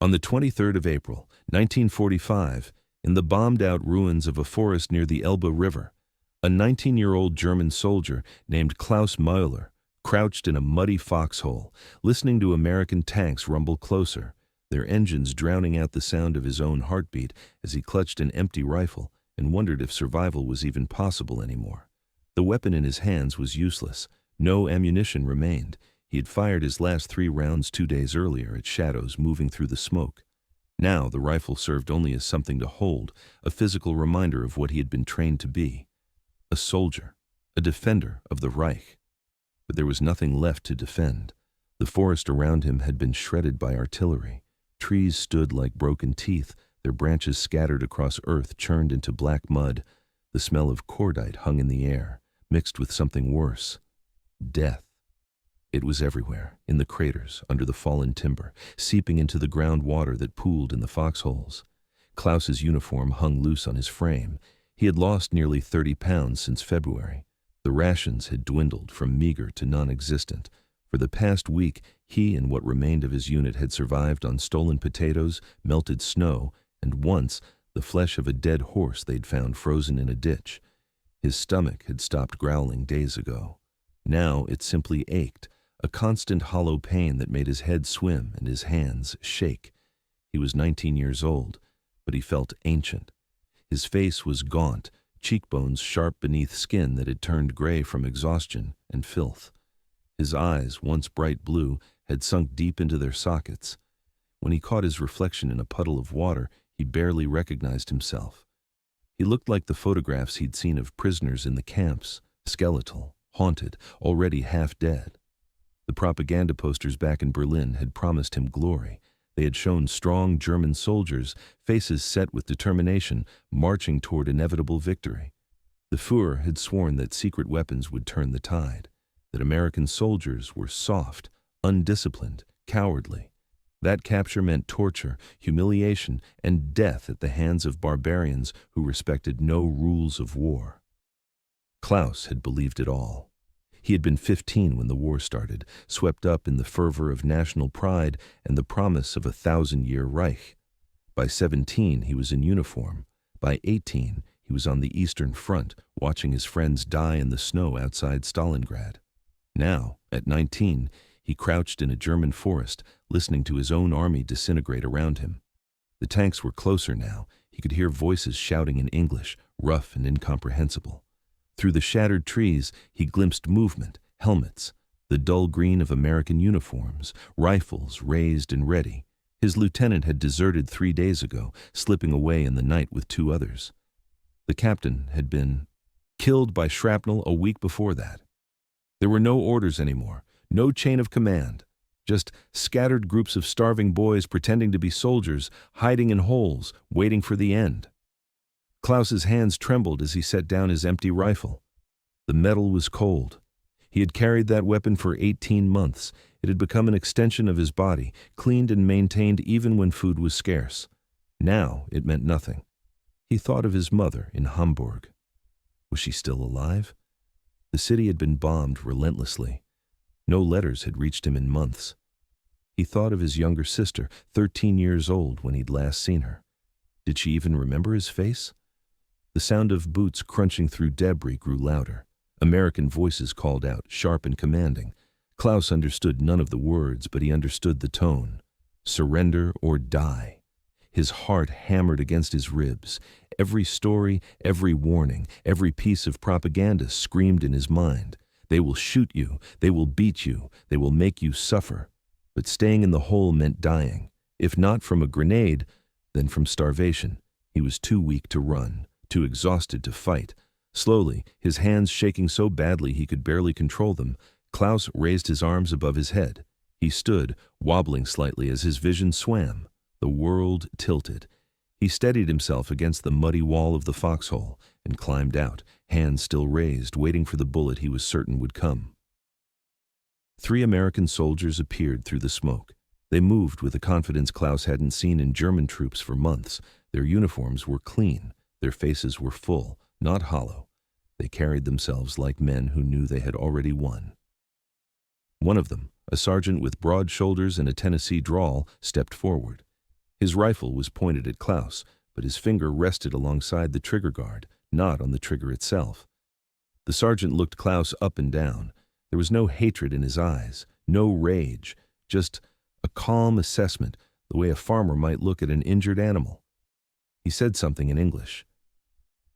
On the 23rd of April, 1945, in the bombed-out ruins of a forest near the Elbe River, a 19-year-old German soldier named Klaus Müller crouched in a muddy foxhole, listening to American tanks rumble closer, their engines drowning out the sound of his own heartbeat as he clutched an empty rifle and wondered if survival was even possible anymore. The weapon in his hands was useless. No ammunition remained. He had fired his last 3 rounds 2 days earlier at shadows moving through the smoke. Now the rifle served only as something to hold, a physical reminder of what he had been trained to be. A soldier, a defender of the Reich. But there was nothing left to defend. The forest around him had been shredded by artillery. Trees stood like broken teeth, their branches scattered across earth churned into black mud. The smell of cordite hung in the air, mixed with something worse. Death. It was everywhere, in the craters, under the fallen timber, seeping into the groundwater that pooled in the foxholes. Klaus's uniform hung loose on his frame. He had lost nearly 30 pounds since February. The rations had dwindled from meager to non-existent. For the past week, he and what remained of his unit had survived on stolen potatoes, melted snow, and once, the flesh of a dead horse they'd found frozen in a ditch. His stomach had stopped growling days ago. Now it simply ached, a constant hollow pain that made his head swim and his hands shake. He was 19 years old, but he felt ancient. His face was gaunt, cheekbones sharp beneath skin that had turned gray from exhaustion and filth. His eyes, once bright blue, had sunk deep into their sockets. When he caught his reflection in a puddle of water, he barely recognized himself. He looked like the photographs he'd seen of prisoners in the camps, skeletal, haunted, already half dead. The propaganda posters back in Berlin had promised him glory. They had shown strong German soldiers, faces set with determination, marching toward inevitable victory. The Führer had sworn that secret weapons would turn the tide, that American soldiers were soft, undisciplined, cowardly. That capture meant torture, humiliation, and death at the hands of barbarians who respected no rules of war. Klaus had believed it all. He had been 15 when the war started, swept up in the fervor of national pride and the promise of a 1,000-year Reich. By 17, he was in uniform. By 18, he was on the Eastern Front, watching his friends die in the snow outside Stalingrad. Now, at 19, he crouched in a German forest, listening to his own army disintegrate around him. The tanks were closer now. He could hear voices shouting in English, rough and incomprehensible. Through the shattered trees, he glimpsed movement, helmets, the dull green of American uniforms, rifles raised and ready. His lieutenant had deserted 3 days ago, slipping away in the night with 2 others. The captain had been killed by shrapnel a week before that. There were no orders anymore, no chain of command, just scattered groups of starving boys pretending to be soldiers, hiding in holes, waiting for the end. Klaus's hands trembled as he set down his empty rifle. The metal was cold. He had carried that weapon for 18 months. It had become an extension of his body, cleaned and maintained even when food was scarce. Now it meant nothing. He thought of his mother in Hamburg. Was she still alive? The city had been bombed relentlessly. No letters had reached him in months. He thought of his younger sister, 13 years old when he'd last seen her. Did she even remember his face? The sound of boots crunching through debris grew louder. American voices called out, sharp and commanding. Klaus understood none of the words, but he understood the tone. Surrender or die. His heart hammered against his ribs. Every story, every warning, every piece of propaganda screamed in his mind. They will shoot you, they will beat you, they will make you suffer. But staying in the hole meant dying. If not from a grenade, then from starvation. He was too weak to run, too exhausted to fight. Slowly, his hands shaking so badly he could barely control them, Klaus raised his arms above his head. He stood, wobbling slightly as his vision swam. The world tilted. He steadied himself against the muddy wall of the foxhole and climbed out, hands still raised, waiting for the bullet he was certain would come. 3 American soldiers appeared through the smoke. They moved with a confidence Klaus hadn't seen in German troops for months. Their uniforms were clean. Their faces were full, not hollow. They carried themselves like men who knew they had already won. One of them, a sergeant with broad shoulders and a Tennessee drawl, stepped forward. His rifle was pointed at Klaus, but his finger rested alongside the trigger guard, not on the trigger itself. The sergeant looked Klaus up and down. There was no hatred in his eyes, no rage, just a calm assessment, the way a farmer might look at an injured animal. He said something in English.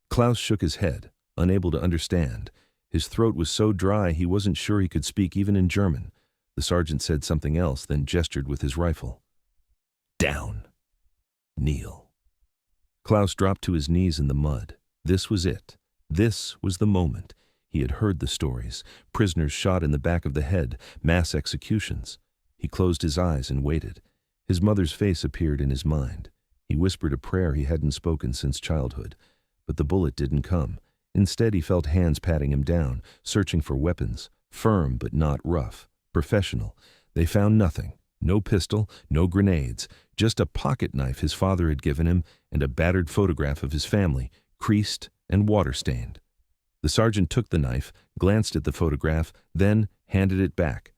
Klaus shook his head, unable to understand. His throat was so dry he wasn't sure he could speak even in German. The sergeant said something else, then gestured with his rifle. Down. Kneel. Klaus dropped to his knees in the mud. This was it. This was the moment. He had heard the stories. Prisoners shot in the back of the head, mass executions. He closed his eyes and waited. His mother's face appeared in his mind. He whispered a prayer he hadn't spoken since childhood. But the bullet didn't come. Instead, he felt hands patting him down, searching for weapons, firm but not rough, professional. They found nothing. No pistol, no grenades, just a pocket knife his father had given him and a battered photograph of his family, creased and water-stained. The sergeant took the knife, glanced at the photograph, then handed it back.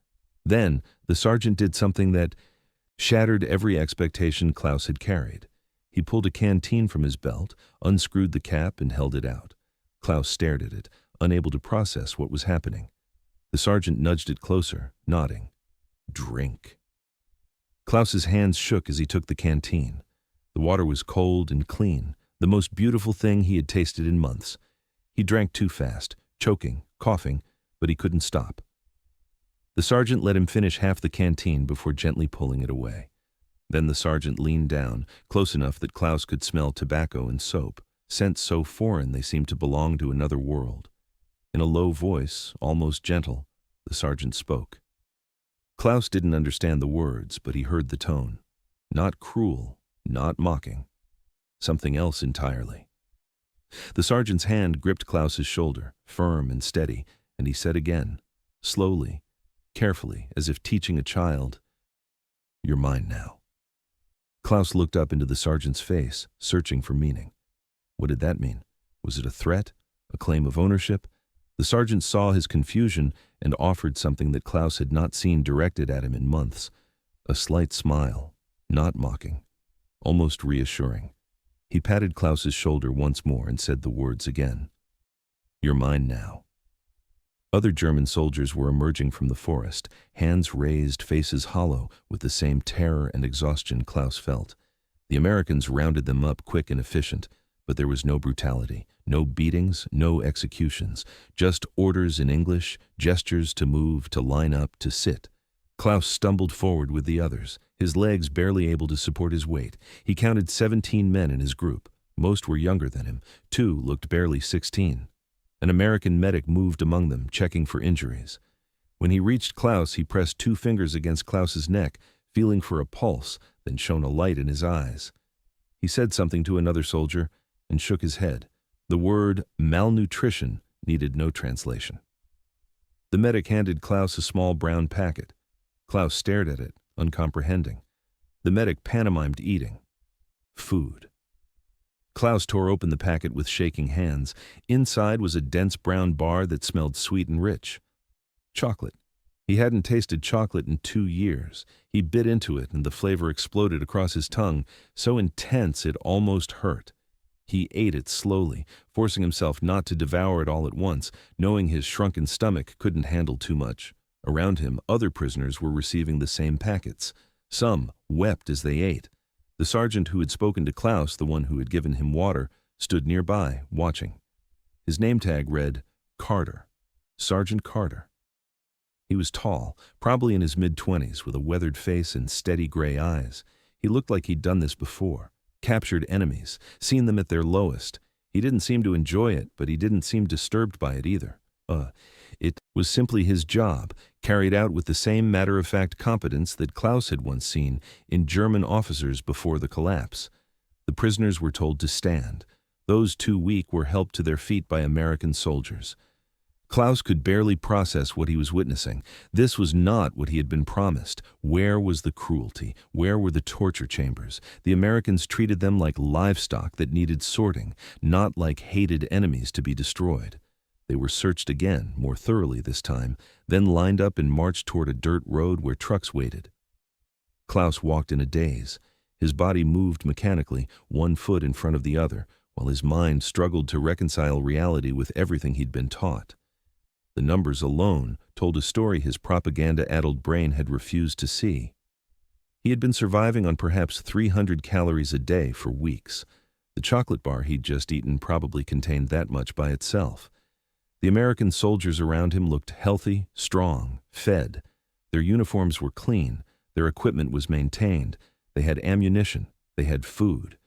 Then the sergeant did something that shattered every expectation Klaus had carried. He pulled a canteen from his belt, unscrewed the cap, and held it out. Klaus stared at it, unable to process what was happening. The sergeant nudged it closer, nodding. Drink. Klaus's hands shook as he took the canteen. The water was cold and clean, the most beautiful thing he had tasted in months. He drank too fast, choking, coughing, but he couldn't stop. The sergeant let him finish half the canteen before gently pulling it away. Then the sergeant leaned down, close enough that Klaus could smell tobacco and soap, scents so foreign they seemed to belong to another world. In a low voice, almost gentle, the sergeant spoke. Klaus didn't understand the words, but he heard the tone. Not cruel, not mocking. Something else entirely. The sergeant's hand gripped Klaus's shoulder, firm and steady, and he said again, slowly, carefully, as if teaching a child, "You're mine now." Klaus looked up into the sergeant's face, searching for meaning. What did that mean? Was it a threat? A claim of ownership? The sergeant saw his confusion and offered something that Klaus had not seen directed at him in months. A slight smile, not mocking, almost reassuring. He patted Klaus's shoulder once more and said the words again. "You're mine now." Other German soldiers were emerging from the forest, hands raised, faces hollow, with the same terror and exhaustion Klaus felt. The Americans rounded them up quick and efficient, but there was no brutality, no beatings, no executions, just orders in English, gestures to move, to line up, to sit. Klaus stumbled forward with the others, his legs barely able to support his weight. He counted 17 men in his group. Most were younger than him. 2 looked barely 16. An American medic moved among them, checking for injuries. When he reached Klaus, he pressed 2 fingers against Klaus's neck, feeling for a pulse, then shone a light in his eyes. He said something to another soldier and shook his head. The word malnutrition needed no translation. The medic handed Klaus a small brown packet. Klaus stared at it, uncomprehending. The medic pantomimed eating. Food. Klaus tore open the packet with shaking hands. Inside was a dense brown bar that smelled sweet and rich. Chocolate. He hadn't tasted chocolate in 2 years. He bit into it and the flavor exploded across his tongue, so intense it almost hurt. He ate it slowly, forcing himself not to devour it all at once, knowing his shrunken stomach couldn't handle too much. Around him, other prisoners were receiving the same packets. Some wept as they ate. The sergeant who had spoken to Klaus, the one who had given him water, stood nearby, watching. His name tag read, Carter. Sergeant Carter. He was tall, probably in his mid-20s, with a weathered face and steady gray eyes. He looked like he'd done this before. Captured enemies, seen them at their lowest. He didn't seem to enjoy it, but he didn't seem disturbed by it either. It was simply his job, carried out with the same matter-of-fact competence that Klaus had once seen in German officers before the collapse. The prisoners were told to stand. Those 2 weak were helped to their feet by American soldiers. Klaus could barely process what he was witnessing. This was not what he had been promised. Where was the cruelty? Where were the torture chambers? The Americans treated them like livestock that needed sorting, not like hated enemies to be destroyed. They were searched again, more thoroughly this time, then lined up and marched toward a dirt road where trucks waited. Klaus walked in a daze. His body moved mechanically, one foot in front of the other, while his mind struggled to reconcile reality with everything he'd been taught. The numbers alone told a story his propaganda-addled brain had refused to see. He had been surviving on perhaps 300 calories a day for weeks. The chocolate bar he'd just eaten probably contained that much by itself. The American soldiers around him looked healthy, strong, fed. Their uniforms were clean, their equipment was maintained, they had ammunition, they had food.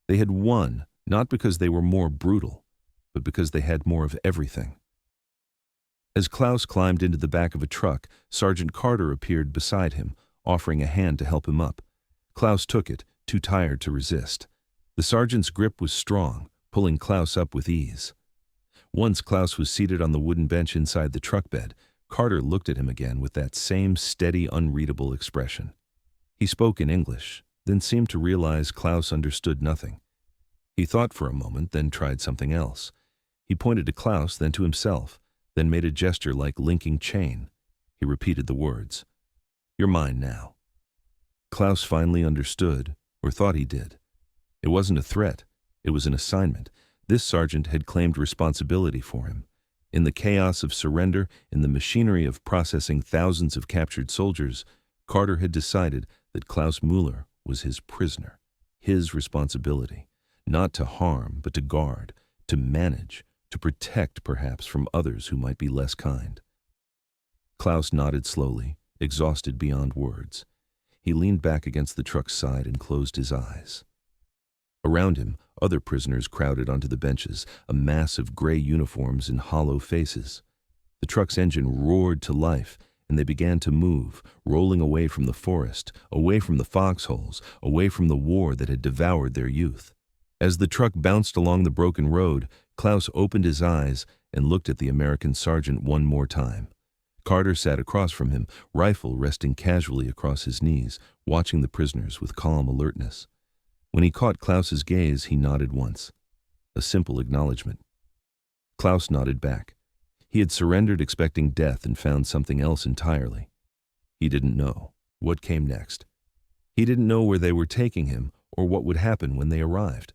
They had won, not because they were more brutal, but because they had more of everything. As Klaus climbed into the back of a truck, Sergeant Carter appeared beside him, offering a hand to help him up. Klaus took it, too tired to resist. The sergeant's grip was strong, pulling Klaus up with ease. Once Klaus was seated on the wooden bench inside the truck bed, Carter looked at him again with that same steady, unreadable expression. He spoke in English, then seemed to realize Klaus understood nothing. He thought for a moment, then tried something else. He pointed to Klaus, then to himself, then made a gesture like linking chain. He repeated the words. "You're mine now." Klaus finally understood, or thought he did. It wasn't a threat, it was an assignment. This sergeant had claimed responsibility for him. In the chaos of surrender, in the machinery of processing thousands of captured soldiers, Carter had decided that Klaus Müller was his prisoner, his responsibility, not to harm, but to guard, to manage, to protect perhaps from others who might be less kind. Klaus nodded slowly, exhausted beyond words. He leaned back against the truck's side and closed his eyes. Around him, other prisoners crowded onto the benches, a mass of gray uniforms and hollow faces. The truck's engine roared to life, and they began to move, rolling away from the forest, away from the foxholes, away from the war that had devoured their youth. As the truck bounced along the broken road, Klaus opened his eyes and looked at the American sergeant one more time. Carter sat across from him, rifle resting casually across his knees, watching the prisoners with calm alertness. When he caught Klaus's gaze, he nodded once. A simple acknowledgement. Klaus nodded back. He had surrendered expecting death and found something else entirely. He didn't know what came next. He didn't know where they were taking him or what would happen when they arrived.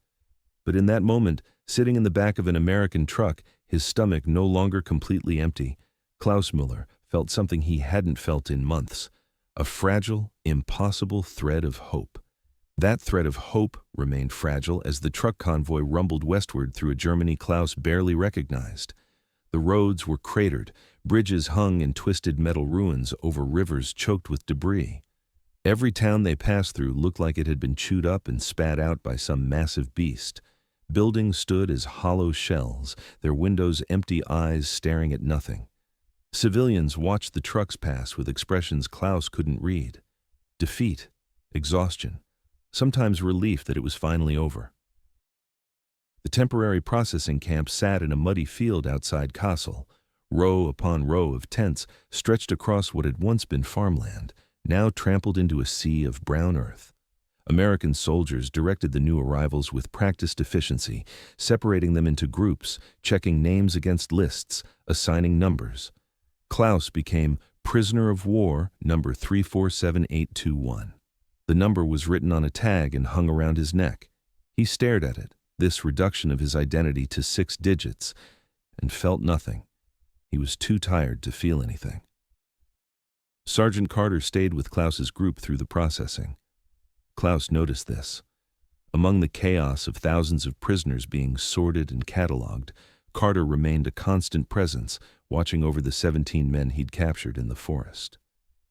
But in that moment, sitting in the back of an American truck, his stomach no longer completely empty, Klaus Müller felt something he hadn't felt in months, a fragile, impossible thread of hope. That thread of hope remained fragile as the truck convoy rumbled westward through a Germany Klaus barely recognized. The roads were cratered, bridges hung in twisted metal ruins over rivers choked with debris. Every town they passed through looked like it had been chewed up and spat out by some massive beast. Buildings stood as hollow shells, their windows empty eyes staring at nothing. Civilians watched the trucks pass with expressions Klaus couldn't read. Defeat, exhaustion, sometimes relief that it was finally over. The temporary processing camp sat in a muddy field outside Kassel. Row upon row of tents stretched across what had once been farmland, now trampled into a sea of brown earth. American soldiers directed the new arrivals with practiced efficiency, separating them into groups, checking names against lists, assigning numbers. Klaus became prisoner of war number 347821. The number was written on a tag and hung around his neck. He stared at it, this reduction of his identity to 6 digits, and felt nothing. He was too tired to feel anything. Sergeant Carter stayed with Klaus's group through the processing. Klaus noticed this. Among the chaos of thousands of prisoners being sorted and catalogued, Carter remained a constant presence, watching over the 17 men he'd captured in the forest.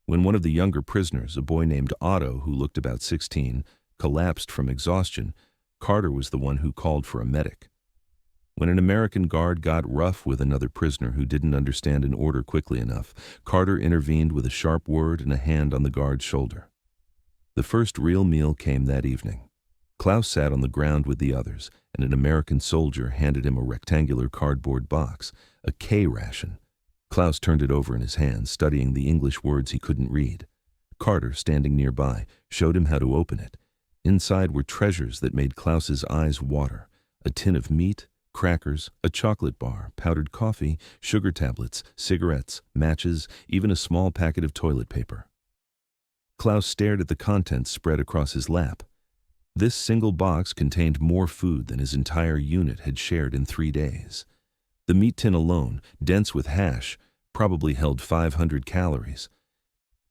When one of the younger prisoners, a boy named Otto who looked about 16, collapsed from exhaustion, Carter was the one who called for a medic. When an American guard got rough with another prisoner who didn't understand an order quickly enough, Carter intervened with a sharp word and a hand on the guard's shoulder. The first real meal came that evening. Klaus sat on the ground with the others, and an American soldier handed him a rectangular cardboard box, a K ration. Klaus turned it over in his hands, studying the English words he couldn't read. Carter, standing nearby, showed him how to open it. Inside were treasures that made Klaus's eyes water: a tin of meat, crackers, a chocolate bar, powdered coffee, sugar tablets, cigarettes, matches, even a small packet of toilet paper. Klaus stared at the contents spread across his lap. This single box contained more food than his entire unit had shared in 3 days. The meat tin alone, dense with hash, probably held 500 calories.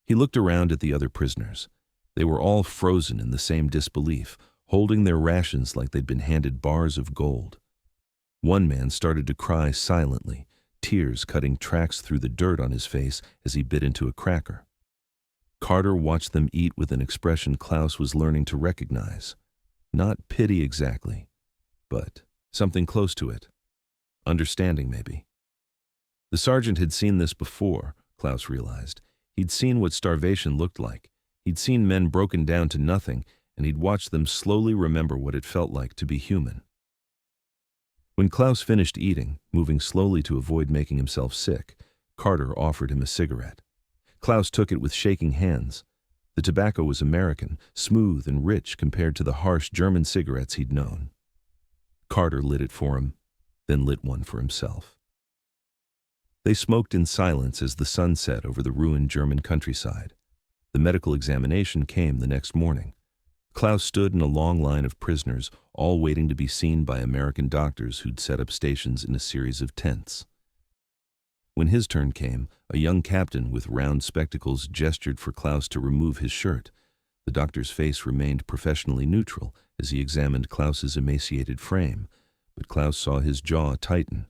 He looked around at the other prisoners. They were all frozen in the same disbelief, holding their rations like they'd been handed bars of gold. One man started to cry silently, tears cutting tracks through the dirt on his face as he bit into a cracker. Carter watched them eat with an expression Klaus was learning to recognize. Not pity exactly, but something close to it. Understanding, maybe. The sergeant had seen this before, Klaus realized. He'd seen what starvation looked like. He'd seen men broken down to nothing, and he'd watched them slowly remember what it felt like to be human. When Klaus finished eating, moving slowly to avoid making himself sick, Carter offered him a cigarette. Klaus took it with shaking hands. The tobacco was American, smooth and rich compared to the harsh German cigarettes he'd known. Carter lit it for him, then lit one for himself. They smoked in silence as the sun set over the ruined German countryside. The medical examination came the next morning. Klaus stood in a long line of prisoners, all waiting to be seen by American doctors who'd set up stations in a series of tents. When his turn came, a young captain with round spectacles gestured for Klaus to remove his shirt. The doctor's face remained professionally neutral as he examined Klaus's emaciated frame, but Klaus saw his jaw tighten.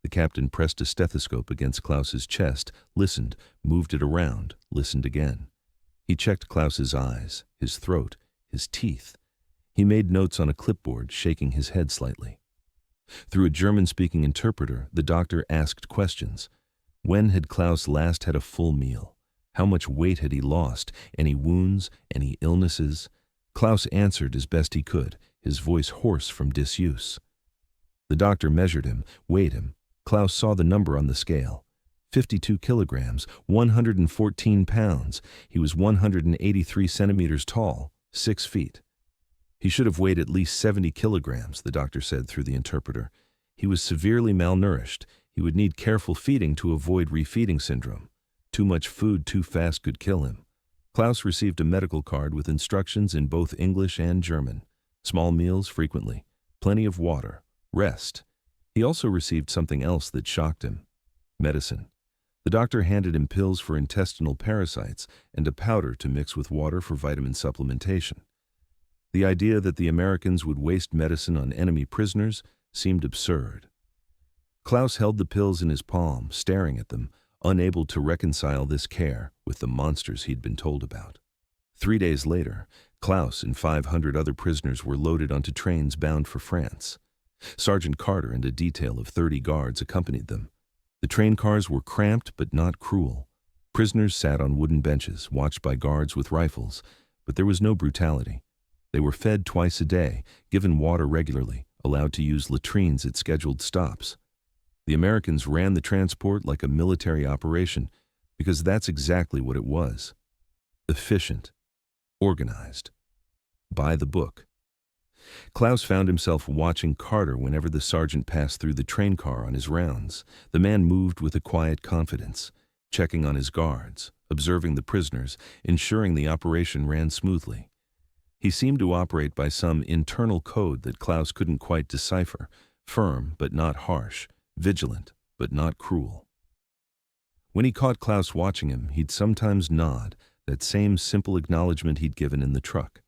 The captain pressed a stethoscope against Klaus's chest, listened, moved it around, listened again. He checked Klaus's eyes, his throat, his teeth. He made notes on a clipboard, shaking his head slightly. Through a German-speaking interpreter, the doctor asked questions. When had Klaus last had a full meal? How much weight had he lost? Any wounds? Any illnesses? Klaus answered as best he could, his voice hoarse from disuse. The doctor measured him, weighed him. Klaus saw the number on the scale. 52 kilograms, 114 pounds. He was 183 centimeters tall, 6 feet. He should have weighed at least 70 kilograms, the doctor said through the interpreter. He was severely malnourished. He would need careful feeding to avoid refeeding syndrome. Too much food too fast could kill him. Klaus received a medical card with instructions in both English and German. Small meals frequently. Plenty of water. Rest. He also received something else that shocked him. Medicine. The doctor handed him pills for intestinal parasites and a powder to mix with water for vitamin supplementation. The idea that the Americans would waste medicine on enemy prisoners seemed absurd. Klaus held the pills in his palm, staring at them, unable to reconcile this care with the monsters he'd been told about. 3 days later, Klaus and 500 other prisoners were loaded onto trains bound for France. Sergeant Carter and a detail of 30 guards accompanied them. The train cars were cramped but not cruel. Prisoners sat on wooden benches, watched by guards with rifles, but there was no brutality. They were fed twice a day, given water regularly, allowed to use latrines at scheduled stops. The Americans ran the transport like a military operation, because that's exactly what it was. Efficient. Organized. By the book. Klaus found himself watching Carter whenever the sergeant passed through the train car on his rounds. The man moved with a quiet confidence, checking on his guards, observing the prisoners, ensuring the operation ran smoothly. He seemed to operate by some internal code that Klaus couldn't quite decipher, firm but not harsh, vigilant but not cruel. When he caught Klaus watching him, he'd sometimes nod, that same simple acknowledgement he'd given in the truck.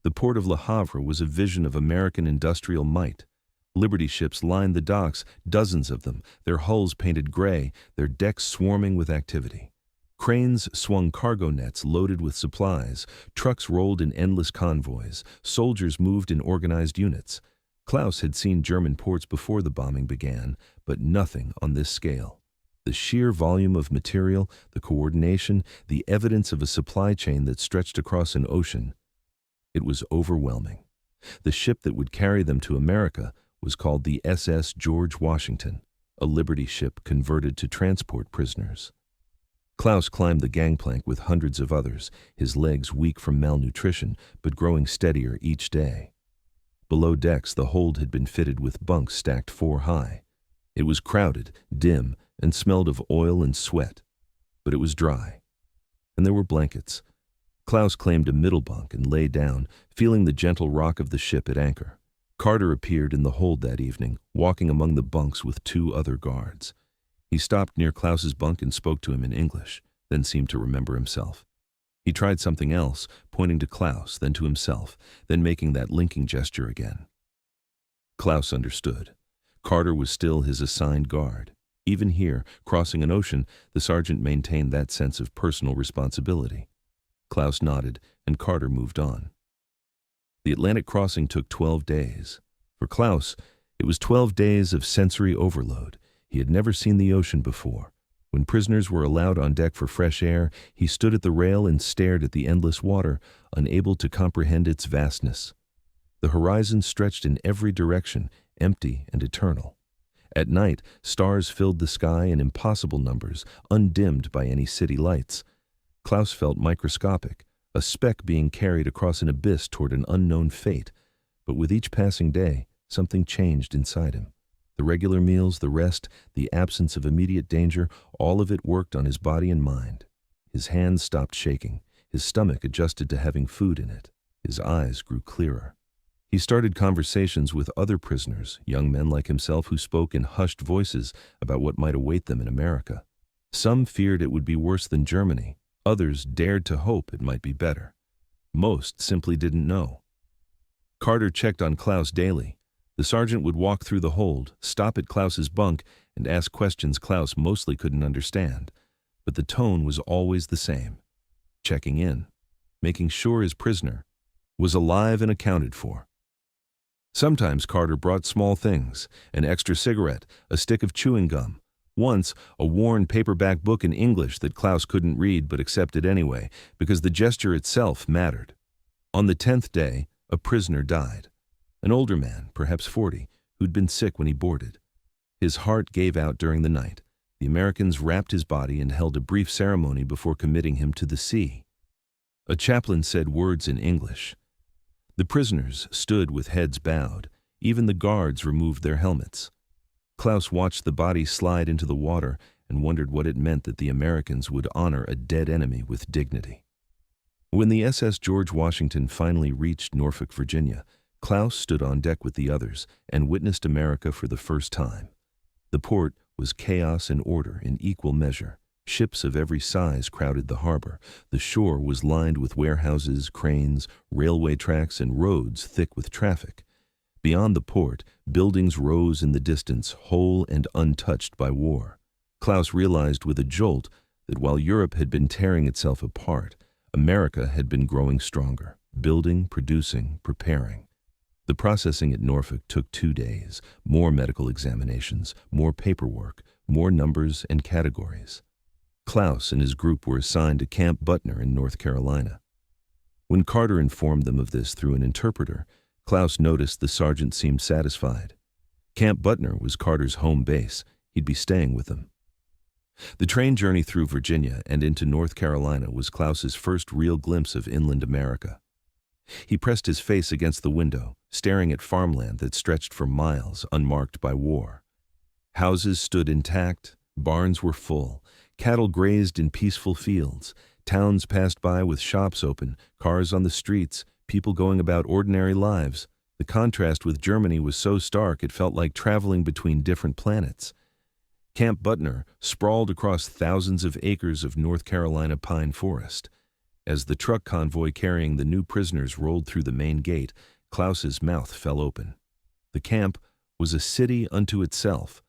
The port of Le Havre was a vision of American industrial might. Liberty ships lined the docks, dozens of them, their hulls painted gray, their decks swarming with activity. Cranes swung cargo nets loaded with supplies, trucks rolled in endless convoys, soldiers moved in organized units. Klaus had seen German ports before the bombing began, but nothing on this scale. The sheer volume of material, the coordination, the evidence of a supply chain that stretched across an ocean. It was overwhelming. The ship that would carry them to America was called the SS George Washington, a Liberty ship converted to transport prisoners. Klaus climbed the gangplank with hundreds of others, his legs weak from malnutrition, but growing steadier each day. Below decks, the hold had been fitted with bunks stacked 4 high. It was crowded, dim, and smelled of oil and sweat, but it was dry. And there were blankets. Klaus claimed a middle bunk and lay down, feeling the gentle rock of the ship at anchor. Carter appeared in the hold that evening, walking among the bunks with two other guards. He stopped near Klaus's bunk and spoke to him in English, then seemed to remember himself. He tried something else, pointing to Klaus, then to himself, then making that linking gesture again. Klaus understood. Carter was still his assigned guard. Even here, crossing an ocean, the sergeant maintained that sense of personal responsibility. Klaus nodded, and Carter moved on. The Atlantic crossing took 12 days. For Klaus, it was 12 days of sensory overload. He had never seen the ocean before. When prisoners were allowed on deck for fresh air, he stood at the rail and stared at the endless water, unable to comprehend its vastness. The horizon stretched in every direction, empty and eternal. At night, stars filled the sky in impossible numbers, undimmed by any city lights. Klaus felt microscopic, a speck being carried across an abyss toward an unknown fate. But with each passing day, something changed inside him. The regular meals, the rest, the absence of immediate danger, all of it worked on his body and mind. His hands stopped shaking. His stomach adjusted to having food in it. His eyes grew clearer. He started conversations with other prisoners, young men like himself who spoke in hushed voices about what might await them in America. Some feared it would be worse than Germany. Others dared to hope it might be better. Most simply didn't know. Carter checked on Klaus daily. The sergeant would walk through the hold, stop at Klaus's bunk, and ask questions Klaus mostly couldn't understand. But the tone was always the same. Checking in, making sure his prisoner was alive and accounted for. Sometimes Carter brought small things, an extra cigarette, a stick of chewing gum. Once, a worn paperback book in English that Klaus couldn't read but accepted anyway, because the gesture itself mattered. On the 10th day, a prisoner died. An older man, perhaps 40, who'd been sick when he boarded. His heart gave out during the night. The Americans wrapped his body and held a brief ceremony before committing him to the sea. A chaplain said words in English. The prisoners stood with heads bowed. Even the guards removed their helmets. Klaus watched the body slide into the water and wondered what it meant that the Americans would honor a dead enemy with dignity. When the SS George Washington finally reached Norfolk, Virginia, Klaus stood on deck with the others and witnessed America for the first time. The port was chaos and order in equal measure. Ships of every size crowded the harbor. The shore was lined with warehouses, cranes, railway tracks, and roads thick with traffic. Beyond the port, buildings rose in the distance, whole and untouched by war. Klaus realized with a jolt that while Europe had been tearing itself apart, America had been growing stronger, building, producing, preparing. The processing at Norfolk took 2 days, more medical examinations, more paperwork, more numbers and categories. Klaus and his group were assigned to Camp Butner in North Carolina. When Carter informed them of this through an interpreter, Klaus noticed the sergeant seemed satisfied. Camp Butner was Carter's home base. He'd be staying with them. The train journey through Virginia and into North Carolina was Klaus's first real glimpse of inland America. He pressed his face against the window, staring at farmland that stretched for miles, unmarked by war. Houses stood intact, barns were full, cattle grazed in peaceful fields, towns passed by with shops open, cars on the streets, people going about ordinary lives. The contrast with Germany was so stark it felt like traveling between different planets. Camp Butner sprawled across thousands of acres of North Carolina pine forest. As the truck convoy carrying the new prisoners rolled through the main gate, Klaus's mouth fell open. The camp was a city unto itself.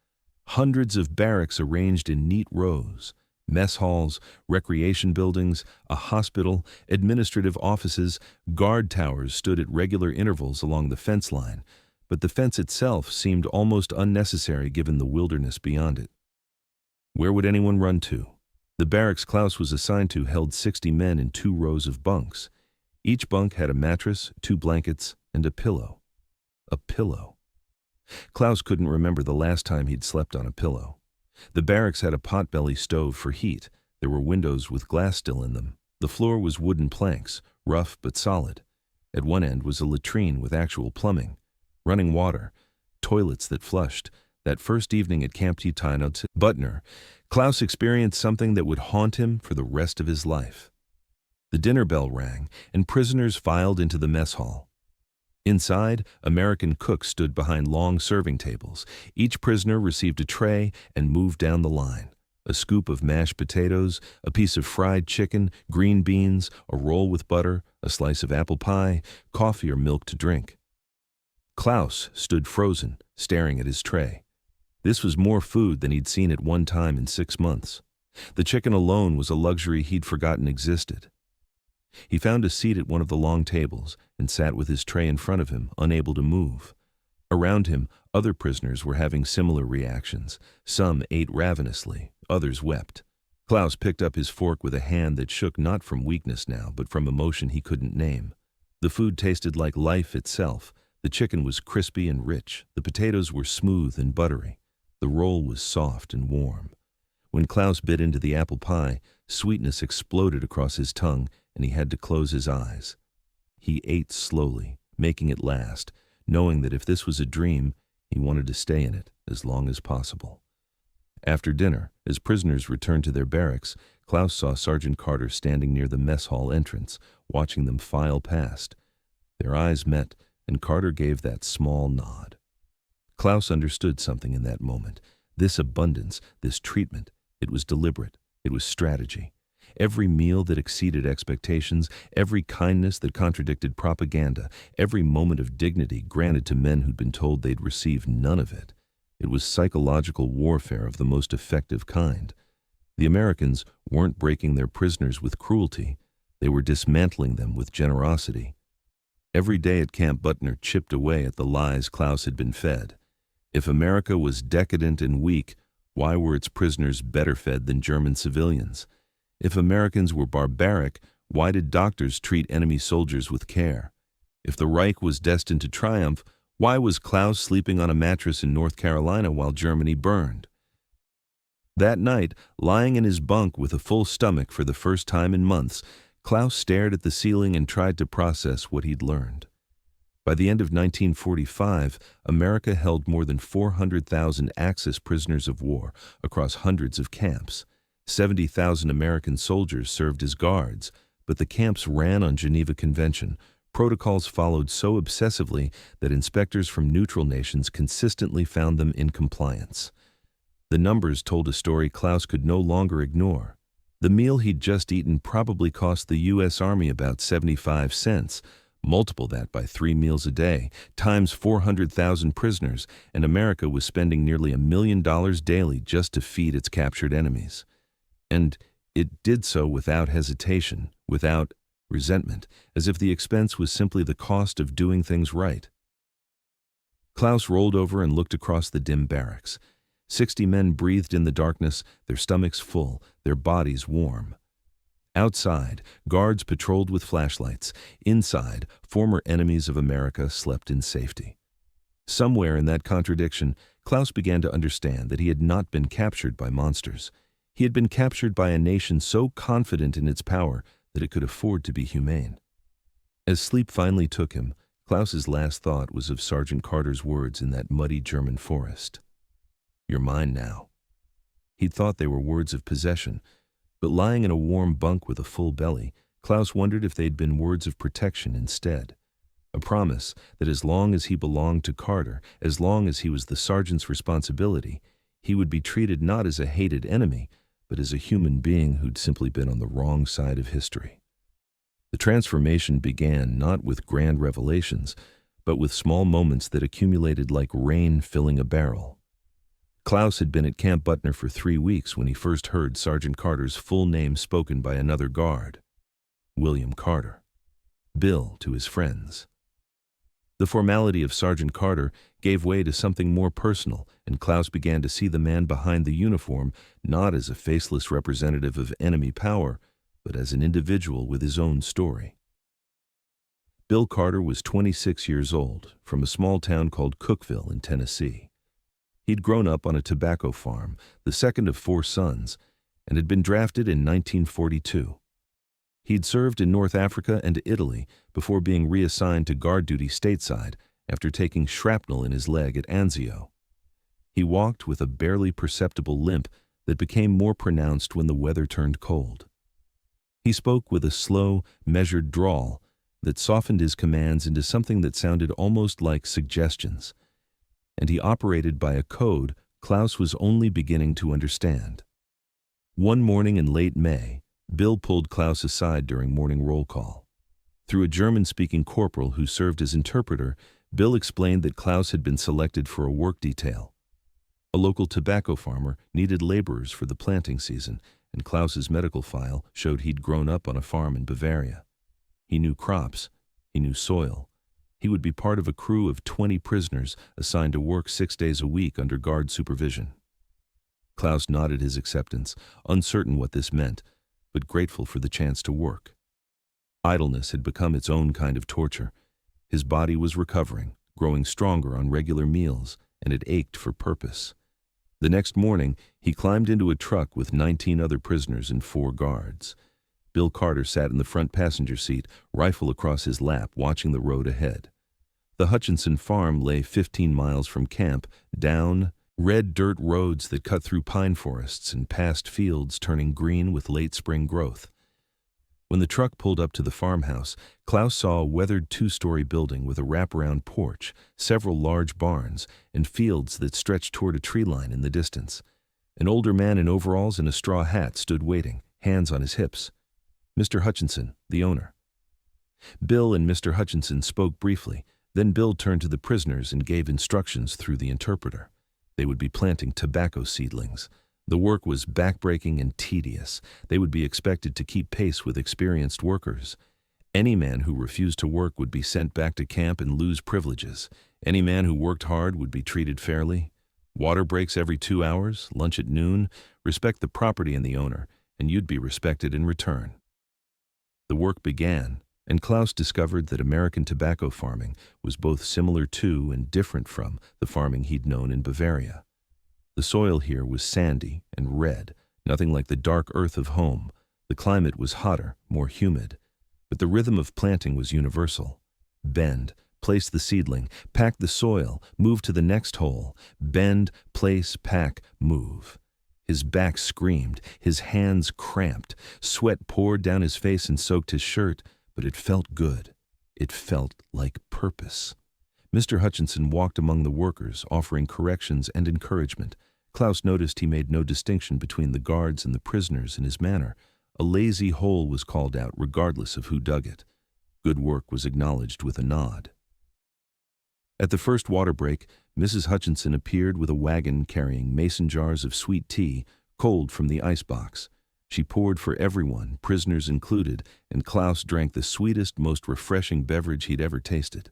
Hundreds of barracks arranged in neat rows. Mess halls, recreation buildings, a hospital, administrative offices, guard towers stood at regular intervals along the fence line, but the fence itself seemed almost unnecessary given the wilderness beyond it. Where would anyone run to? The barracks Klaus was assigned to held 60 men in 2 rows of bunks. Each bunk had a mattress, 2 blankets, and a pillow. A pillow. Klaus couldn't remember the last time he'd slept on a pillow. The barracks had a potbelly stove for heat. There were windows with glass still in them. The floor was wooden planks, rough but solid. At one end was a latrine with actual plumbing, running water, toilets that flushed. That first evening at Camp Butner, Klaus experienced something that would haunt him for the rest of his life. The dinner bell rang, and prisoners filed into the mess hall. Inside, American cooks stood behind long serving tables. Each prisoner received a tray and moved down the line. A scoop of mashed potatoes, a piece of fried chicken, green beans, a roll with butter, a slice of apple pie, coffee or milk to drink. Klaus stood frozen, staring at his tray. This was more food than he'd seen at one time in 6 months. The chicken alone was a luxury he'd forgotten existed. He found a seat at one of the long tables and sat with his tray in front of him, unable to move. Around him, other prisoners were having similar reactions. Some ate ravenously, others wept. Klaus picked up his fork with a hand that shook not from weakness now, but from emotion he couldn't name. The food tasted like life itself. The chicken was crispy and rich. The potatoes were smooth and buttery. The roll was soft and warm. When Klaus bit into the apple pie, sweetness exploded across his tongue, and he had to close his eyes. He ate slowly, making it last, knowing that if this was a dream, he wanted to stay in it as long as possible. After dinner, as prisoners returned to their barracks, Klaus saw Sergeant Carter standing near the mess hall entrance, watching them file past. Their eyes met, and Carter gave that small nod. Klaus understood something in that moment. This abundance, this treatment, it was deliberate. It was strategy. Every meal that exceeded expectations, every kindness that contradicted propaganda, every moment of dignity granted to men who'd been told they'd receive none of it. It was psychological warfare of the most effective kind. The Americans weren't breaking their prisoners with cruelty. They were dismantling them with generosity. Every day at Camp Butner chipped away at the lies Klaus had been fed. If America was decadent and weak, why were its prisoners better fed than German civilians? If Americans were barbaric, why did doctors treat enemy soldiers with care? If the Reich was destined to triumph, why was Klaus sleeping on a mattress in North Carolina while Germany burned? That night, lying in his bunk with a full stomach for the first time in months, Klaus stared at the ceiling and tried to process what he'd learned. By the end of 1945, America held more than 400,000 Axis prisoners of war across hundreds of camps. 70,000 American soldiers served as guards, but the camps ran on Geneva Convention. Protocols followed so obsessively that inspectors from neutral nations consistently found them in compliance. The numbers told a story Klaus could no longer ignore. The meal he'd just eaten probably cost the U.S. Army about 75 cents. Multiple that by 3 meals a day, times 400,000 prisoners, and America was spending nearly $1 million daily just to feed its captured enemies. And it did so without hesitation, without resentment, as if the expense was simply the cost of doing things right. Klaus rolled over and looked across the dim barracks. 60 men breathed in the darkness, their stomachs full, their bodies warm. Outside, guards patrolled with flashlights. Inside, former enemies of America slept in safety. Somewhere in that contradiction, Klaus began to understand that he had not been captured by monsters. He had been captured by a nation so confident in its power that it could afford to be humane. As sleep finally took him, Klaus's last thought was of Sergeant Carter's words in that muddy German forest. "You're mine now." He'd thought they were words of possession, but lying in a warm bunk with a full belly, Klaus wondered if they'd been words of protection instead. A promise that as long as he belonged to Carter, as long as he was the sergeant's responsibility, he would be treated not as a hated enemy, but as a human being who'd simply been on the wrong side of history. The transformation began not with grand revelations, but with small moments that accumulated like rain filling a barrel. Klaus had been at Camp Butner for 3 weeks when he first heard Sergeant Carter's full name spoken by another guard. William Carter. Bill to his friends. The formality of Sergeant Carter gave way to something more personal, and Klaus began to see the man behind the uniform not as a faceless representative of enemy power, but as an individual with his own story. Bill Carter was 26 years old, from a small town called Cookeville in Tennessee. He'd grown up on a tobacco farm, the second of 4 sons, and had been drafted in 1942. He'd served in North Africa and Italy before being reassigned to guard duty stateside after taking shrapnel in his leg at Anzio. He walked with a barely perceptible limp that became more pronounced when the weather turned cold. He spoke with a slow, measured drawl that softened his commands into something that sounded almost like suggestions, and he operated by a code Klaus was only beginning to understand. One morning in late May, Bill pulled Klaus aside during morning roll call. Through a German-speaking corporal who served as interpreter, Bill explained that Klaus had been selected for a work detail. A local tobacco farmer needed laborers for the planting season, and Klaus's medical file showed he'd grown up on a farm in Bavaria. He knew crops, he knew soil. He would be part of a crew of 20 prisoners assigned to work 6 days a week under guard supervision. Klaus nodded his acceptance, uncertain what this meant, but grateful for the chance to work. Idleness had become its own kind of torture. His body was recovering, growing stronger on regular meals, and it ached for purpose. The next morning, he climbed into a truck with 19 other prisoners and 4 guards. Bill Carter sat in the front passenger seat, rifle across his lap, watching the road ahead. The Hutchinson farm lay 15 miles from camp, down red dirt roads that cut through pine forests and past fields turning green with late spring growth. When the truck pulled up to the farmhouse, Klaus saw a weathered 2-story building with a wraparound porch, several large barns, and fields that stretched toward a tree line in the distance. An older man in overalls and a straw hat stood waiting, hands on his hips. Mr. Hutchinson, the owner. Bill and Mr. Hutchinson spoke briefly, then Bill turned to the prisoners and gave instructions through the interpreter. They would be planting tobacco seedlings. The work was backbreaking and tedious. They would be expected to keep pace with experienced workers. Any man who refused to work would be sent back to camp and lose privileges. Any man who worked hard would be treated fairly. Water breaks every 2 hours, lunch at noon. Respect the property and the owner, and you'd be respected in return. The work began, and Klaus discovered that American tobacco farming was both similar to and different from the farming he'd known in Bavaria. The soil here was sandy and red, nothing like the dark earth of home. The climate was hotter, more humid. But the rhythm of planting was universal. Bend, place the seedling, pack the soil, move to the next hole. Bend, place, pack, move. His back screamed, his hands cramped. Sweat poured down his face and soaked his shirt, but it felt good. It felt like purpose. Mr. Hutchinson walked among the workers, offering corrections and encouragement. Klaus noticed he made no distinction between the guards and the prisoners in his manner. A lazy hole was called out regardless of who dug it. Good work was acknowledged with a nod. At the first water break, Mrs. Hutchinson appeared with a wagon carrying mason jars of sweet tea, cold from the icebox. She poured for everyone, prisoners included, and Klaus drank the sweetest, most refreshing beverage he'd ever tasted.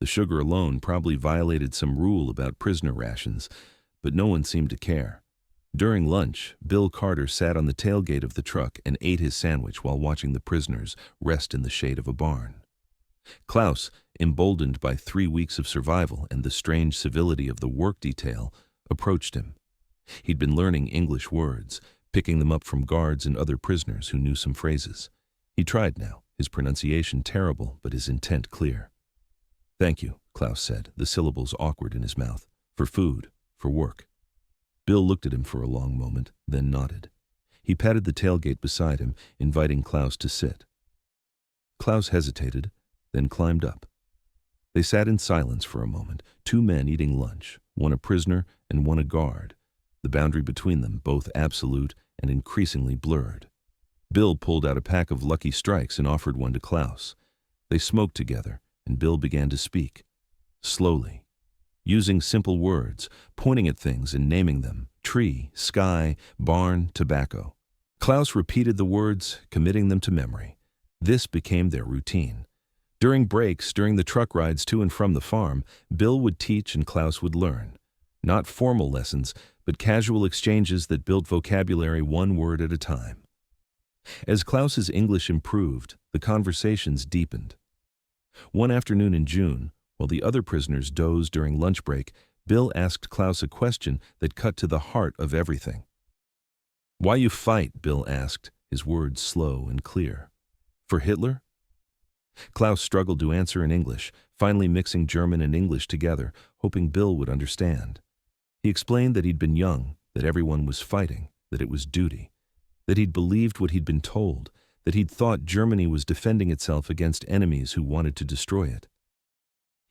The sugar alone probably violated some rule about prisoner rations, but no one seemed to care. During lunch, Bill Carter sat on the tailgate of the truck and ate his sandwich while watching the prisoners rest in the shade of a barn. Klaus, emboldened by 3 weeks of survival and the strange civility of the work detail, approached him. He'd been learning English words, picking them up from guards and other prisoners who knew some phrases. He tried now, his pronunciation terrible, but his intent clear. "Thank you," Klaus said, the syllables awkward in his mouth. "For food, for work." Bill looked at him for a long moment, then nodded. He patted the tailgate beside him, inviting Klaus to sit. Klaus hesitated, then climbed up. They sat in silence for a moment, 2 men eating lunch, one a prisoner and one a guard, the boundary between them both absolute and increasingly blurred. Bill pulled out a pack of Lucky Strikes and offered one to Klaus. They smoked together, and Bill began to speak. Slowly, using simple words, pointing at things and naming them: tree, sky, barn, tobacco. Klaus repeated the words, committing them to memory. This became their routine. During breaks, during the truck rides to and from the farm, Bill would teach and Klaus would learn. Not formal lessons, but casual exchanges that built vocabulary 1 word at a time. As Klaus's English improved, the conversations deepened. One afternoon in June, while the other prisoners dozed during lunch break, Bill asked Klaus a question that cut to the heart of everything. "Why you fight?" Bill asked, his words slow and clear. "For Hitler?" Klaus struggled to answer in English, finally mixing German and English together, hoping Bill would understand. He explained that he'd been young, that everyone was fighting, that it was duty, that he'd believed what he'd been told, that he'd thought Germany was defending itself against enemies who wanted to destroy it.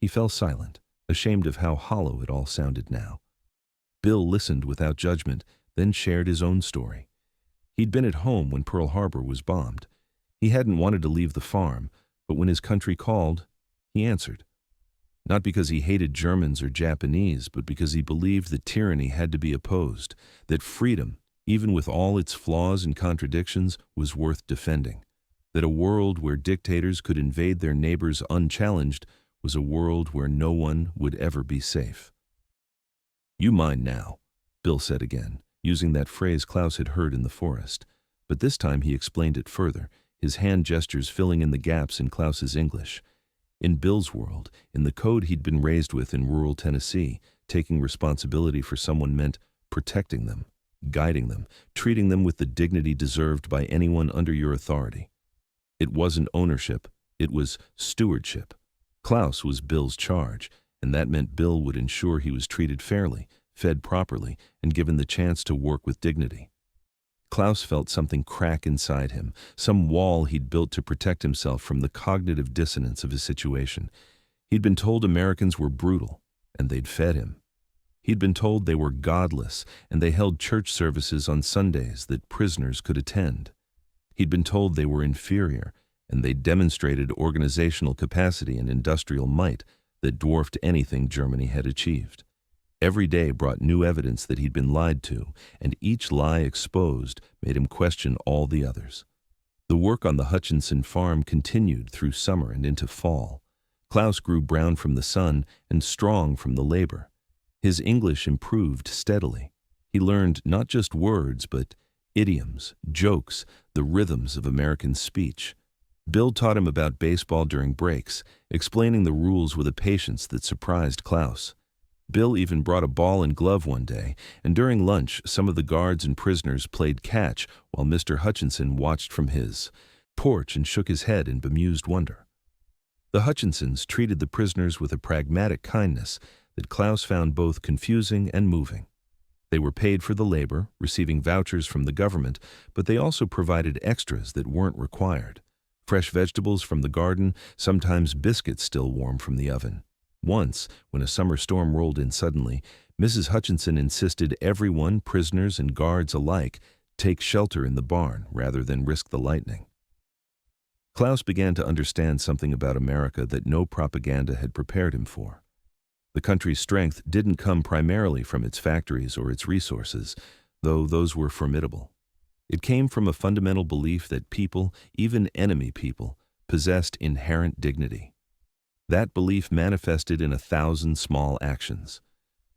He fell silent, ashamed of how hollow it all sounded now. Bill listened without judgment, then shared his own story. He'd been at home when Pearl Harbor was bombed. He hadn't wanted to leave the farm, but when his country called, he answered. Not because he hated Germans or Japanese, but because he believed that tyranny had to be opposed, that freedom, even with all its flaws and contradictions, was worth defending, that a world where dictators could invade their neighbors unchallenged was a world where no one would ever be safe. "You mind now," Bill said again, using that phrase Klaus had heard in the forest. But this time he explained it further, his hand gestures filling in the gaps in Klaus's English. In Bill's world, in the code he'd been raised with in rural Tennessee, taking responsibility for someone meant protecting them, guiding them, treating them with the dignity deserved by anyone under your authority. It wasn't ownership, it was stewardship. Klaus was Bill's charge, and that meant Bill would ensure he was treated fairly, fed properly, and given the chance to work with dignity. Klaus felt something crack inside him, some wall he'd built to protect himself from the cognitive dissonance of his situation. He'd been told Americans were brutal, and they'd fed him. He'd been told they were godless, and they held church services on Sundays that prisoners could attend. He'd been told they were inferior, and they demonstrated organizational capacity and industrial might that dwarfed anything Germany had achieved. Every day brought new evidence that he'd been lied to, and each lie exposed made him question all the others. The work on the Hutchinson farm continued through summer and into fall. Klaus grew brown from the sun and strong from the labor. His English improved steadily. He learned not just words, but idioms, jokes, the rhythms of American speech. Bill taught him about baseball during breaks, explaining the rules with a patience that surprised Klaus. Bill even brought a ball and glove one day, and during lunch some of the guards and prisoners played catch while Mr. Hutchinson watched from his porch and shook his head in bemused wonder. The Hutchinsons treated the prisoners with a pragmatic kindness that Klaus found both confusing and moving. They were paid for the labor, receiving vouchers from the government, but they also provided extras that weren't required. Fresh vegetables from the garden, sometimes biscuits still warm from the oven. Once, when a summer storm rolled in suddenly, Mrs. Hutchinson insisted everyone, prisoners and guards alike, take shelter in the barn rather than risk the lightning. Klaus began to understand something about America that no propaganda had prepared him for. The country's strength didn't come primarily from its factories or its resources, though those were formidable. It came from a fundamental belief that people, even enemy people, possessed inherent dignity. That belief manifested in 1,000 small actions.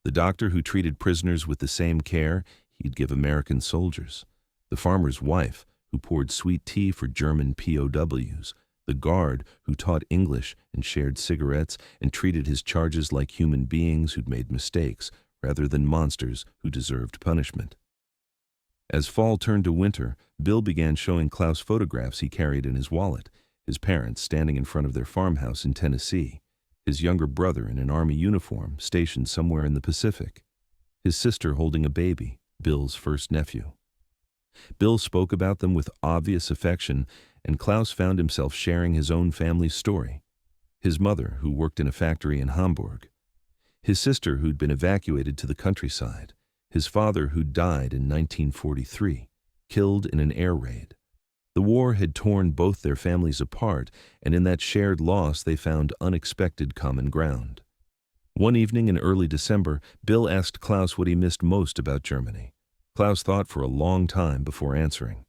The doctor who treated prisoners with the same care he'd give American soldiers. The farmer's wife who poured sweet tea for German POWs. The guard who taught English and shared cigarettes and treated his charges like human beings who'd made mistakes rather than monsters who deserved punishment. As fall turned to winter, Bill began showing Klaus photographs he carried in his wallet. His parents standing in front of their farmhouse in Tennessee, his younger brother in an army uniform stationed somewhere in the Pacific, his sister holding a baby, Bill's first nephew. Bill spoke about them with obvious affection, and Klaus found himself sharing his own family's story. His mother, who worked in a factory in Hamburg, his sister who'd been evacuated to the countryside, his father who'd died in 1943, killed in an air raid. The war had torn both their families apart, and in that shared loss they found unexpected common ground. One evening in early December, Bill asked Klaus what he missed most about Germany. Klaus thought for a long time before answering.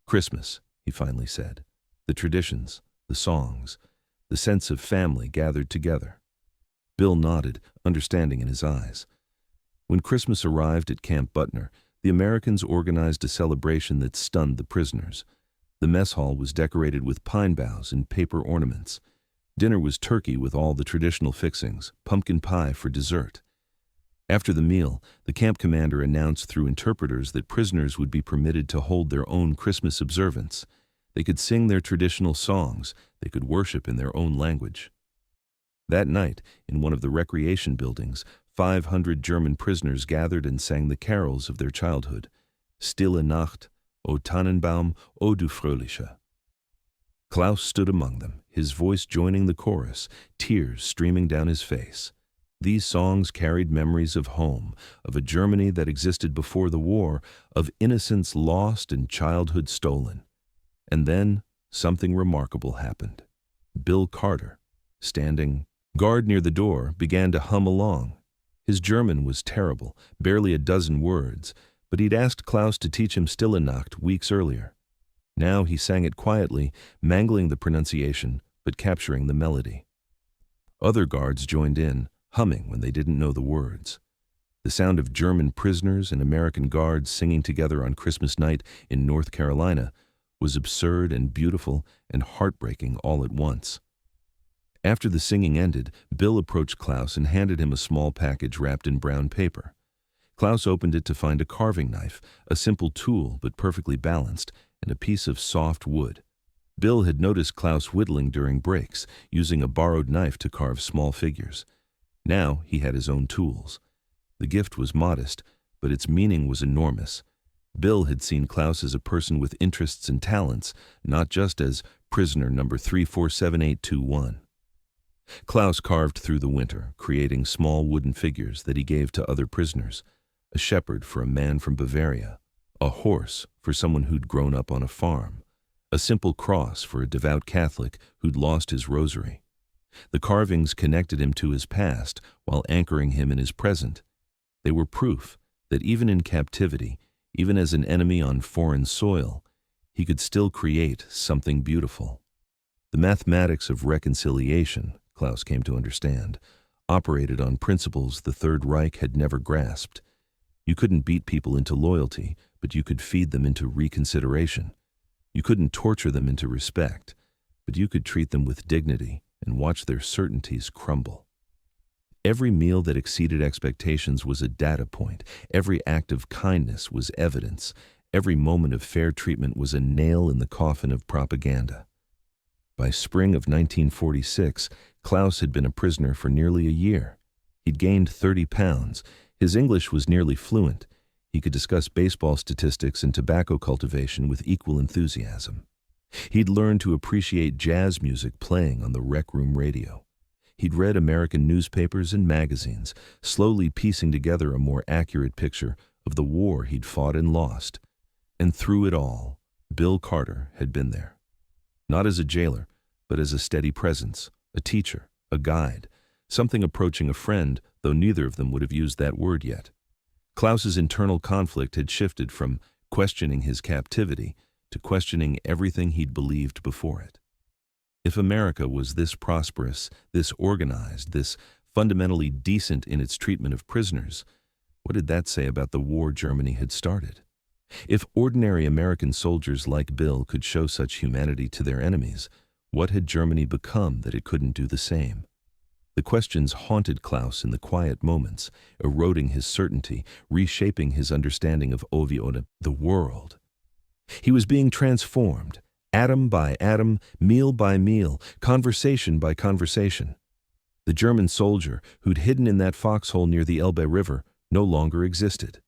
"Christmas," he finally said. "The traditions, the songs, the sense of family gathered together." Bill nodded, understanding in his eyes. When Christmas arrived at Camp Butner, the Americans organized a celebration that stunned the prisoners. The mess hall was decorated with pine boughs and paper ornaments. Dinner was turkey with all the traditional fixings, pumpkin pie for dessert. After the meal, the camp commander announced through interpreters that prisoners would be permitted to hold their own Christmas observance. They could sing their traditional songs, they could worship in their own language. That night, in one of the recreation buildings, 500 German prisoners gathered and sang the carols of their childhood. Stille Nacht, O Tannenbaum, O du Fröhliche. Klaus stood among them, his voice joining the chorus, tears streaming down his face. These songs carried memories of home, of a Germany that existed before the war, of innocence lost and childhood stolen. And then something remarkable happened. Bill Carter, standing guard near the door, began to hum along. His German was terrible, barely a dozen words, but he'd asked Klaus to teach him Stille Nacht weeks earlier. Now he sang it quietly, mangling the pronunciation, but capturing the melody. Other guards joined in, humming when they didn't know the words. The sound of German prisoners and American guards singing together on Christmas night in North Carolina was absurd and beautiful and heartbreaking all at once. After the singing ended, Bill approached Klaus and handed him a small package wrapped in brown paper. Klaus opened it to find a carving knife, a simple tool but perfectly balanced, and a piece of soft wood. Bill had noticed Klaus whittling during breaks, using a borrowed knife to carve small figures. Now he had his own tools. The gift was modest, but its meaning was enormous. Bill had seen Klaus as a person with interests and talents, not just as prisoner number 347821. Klaus carved through the winter, creating small wooden figures that he gave to other prisoners. A shepherd for a man from Bavaria, a horse for someone who'd grown up on a farm, a simple cross for a devout Catholic who'd lost his rosary. The carvings connected him to his past while anchoring him in his present. They were proof that even in captivity, even as an enemy on foreign soil, he could still create something beautiful. The mathematics of reconciliation, Klaus came to understand, operated on principles the Third Reich had never grasped. You couldn't beat people into loyalty, but you could feed them into reconsideration. You couldn't torture them into respect, but you could treat them with dignity and watch their certainties crumble. Every meal that exceeded expectations was a data point. Every act of kindness was evidence. Every moment of fair treatment was a nail in the coffin of propaganda. By spring of 1946, Klaus had been a prisoner for nearly a year. He'd gained 30 pounds. His English was nearly fluent. He could discuss baseball statistics and tobacco cultivation with equal enthusiasm. He'd learned to appreciate jazz music playing on the rec room radio. He'd read American newspapers and magazines, slowly piecing together a more accurate picture of the war he'd fought and lost. And through it all, Bill Carter had been there. Not as a jailer, but as a steady presence, a teacher, a guide, something approaching a friend, though neither of them would have used that word yet. Klaus's internal conflict had shifted from questioning his captivity to questioning everything he'd believed before it. If America was this prosperous, this organized, this fundamentally decent in its treatment of prisoners, what did that say about the war Germany had started? If ordinary American soldiers like Bill could show such humanity to their enemies, what had Germany become that it couldn't do the same? The questions haunted Klaus in the quiet moments, eroding his certainty, reshaping his understanding of Oviona, the world. He was being transformed, atom by atom, meal by meal, conversation by conversation. The German soldier, who'd hidden in that foxhole near the Elbe River, no longer existed.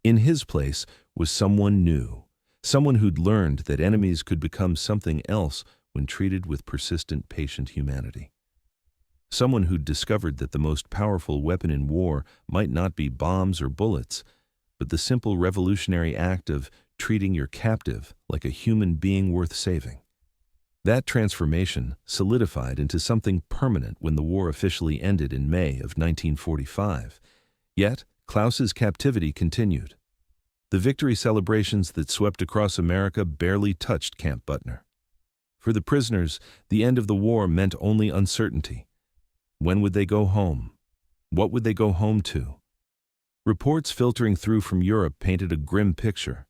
In his place was someone new, someone who'd learned that enemies could become something else when treated with persistent, patient humanity. Someone who'd discovered that the most powerful weapon in war might not be bombs or bullets, but the simple revolutionary act of treating your captive like a human being worth saving. That transformation solidified into something permanent when the war officially ended in May of 1945. Yet, Klaus's captivity continued. The victory celebrations that swept across America barely touched Camp Butner. For the prisoners, the end of the war meant only uncertainty. When would they go home? What would they go home to? Reports filtering through from Europe painted a grim picture.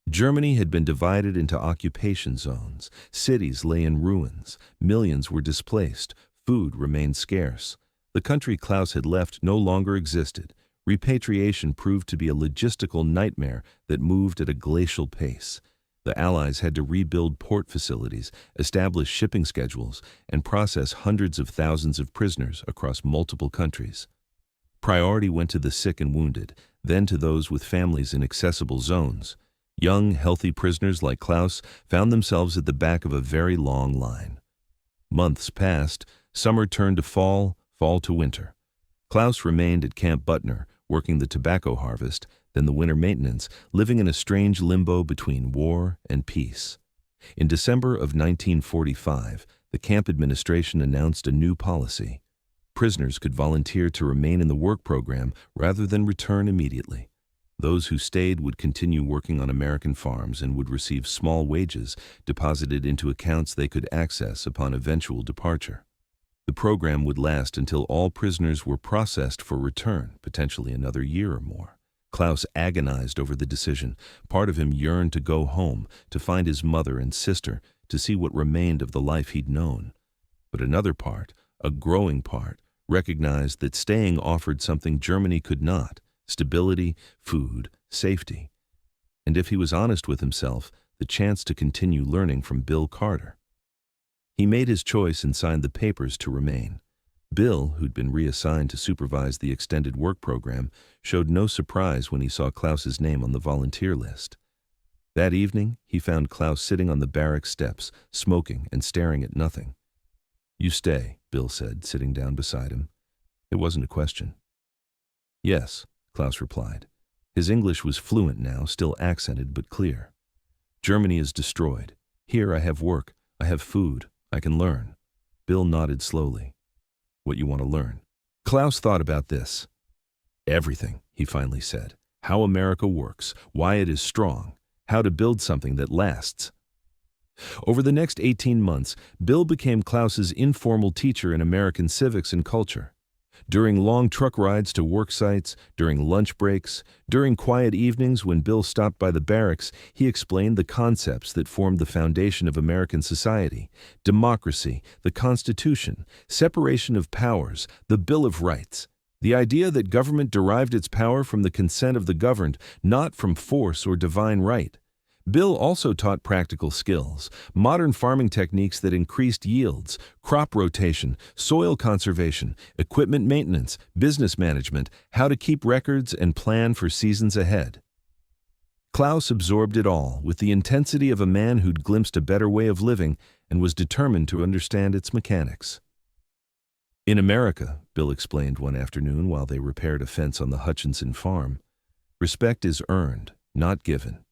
Germany had been divided into occupation zones. Cities lay in ruins. Millions were displaced. Food remained scarce. The country Klaus had left no longer existed. Repatriation proved to be a logistical nightmare that moved at a glacial pace. The Allies had to rebuild port facilities, establish shipping schedules, and process hundreds of thousands of prisoners across multiple countries. Priority went to the sick and wounded, then to those with families in accessible zones. Young, healthy prisoners like Klaus found themselves at the back of a very long line. Months passed, summer turned to fall, fall to winter. Klaus remained at Camp Butner, working the tobacco harvest, then the winter maintenance, living in a strange limbo between war and peace. In December of 1945, the camp administration announced a new policy. Prisoners could volunteer to remain in the work program rather than return immediately. Those who stayed would continue working on American farms and would receive small wages deposited into accounts they could access upon eventual departure. The program would last until all prisoners were processed for return, potentially another year or more. Klaus agonized over the decision. Part of him yearned to go home, to find his mother and sister, to see what remained of the life he'd known. But another part, a growing part, recognized that staying offered something Germany could not: stability, food, safety. And if he was honest with himself, the chance to continue learning from Bill Carter. He made his choice and signed the papers to remain. Bill, who'd been reassigned to supervise the extended work program, showed no surprise when he saw Klaus's name on the volunteer list. That evening, he found Klaus sitting on the barrack steps, smoking and staring at nothing. "You stay," Bill said, sitting down beside him. It wasn't a question. "Yes," Klaus replied. His English was fluent now, still accented but clear. "Germany is destroyed. Here I have work, I have food, I can learn." Bill nodded slowly. "What you want to learn?" Klaus thought about this. "Everything," he finally said. "How America works, why it is strong, how to build something that lasts." Over the next 18 months, Bill became Klaus's informal teacher in American civics and culture. During long truck rides to work sites, during lunch breaks, during quiet evenings when Bill stopped by the barracks, he explained the concepts that formed the foundation of American society: democracy, the Constitution, separation of powers, the Bill of Rights. The idea that government derived its power from the consent of the governed, not from force or divine right. Bill also taught practical skills, modern farming techniques that increased yields, crop rotation, soil conservation, equipment maintenance, business management, how to keep records and plan for seasons ahead. Klaus absorbed it all with the intensity of a man who'd glimpsed a better way of living and was determined to understand its mechanics. "In America," Bill explained one afternoon while they repaired a fence on the Hutchinson farm, "respect is earned, not given.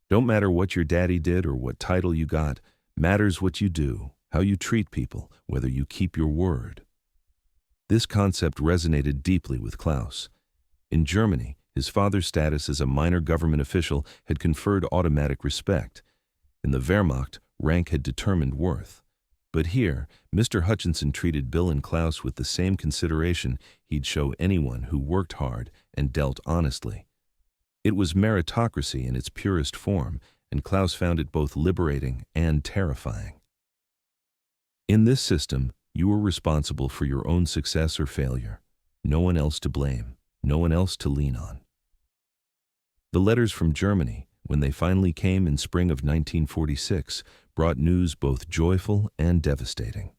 Don't matter what your daddy did or what title you got, matters what you do, how you treat people, whether you keep your word." This concept resonated deeply with Klaus. In Germany, his father's status as a minor government official had conferred automatic respect. In the Wehrmacht, rank had determined worth. But here, Mr. Hutchinson treated Bill and Klaus with the same consideration he'd show anyone who worked hard and dealt honestly. It was meritocracy in its purest form, and Klaus found it both liberating and terrifying. In this system, you were responsible for your own success or failure. No one else to blame, no one else to lean on. The letters from Germany, when they finally came in spring of 1946, brought news both joyful and devastating.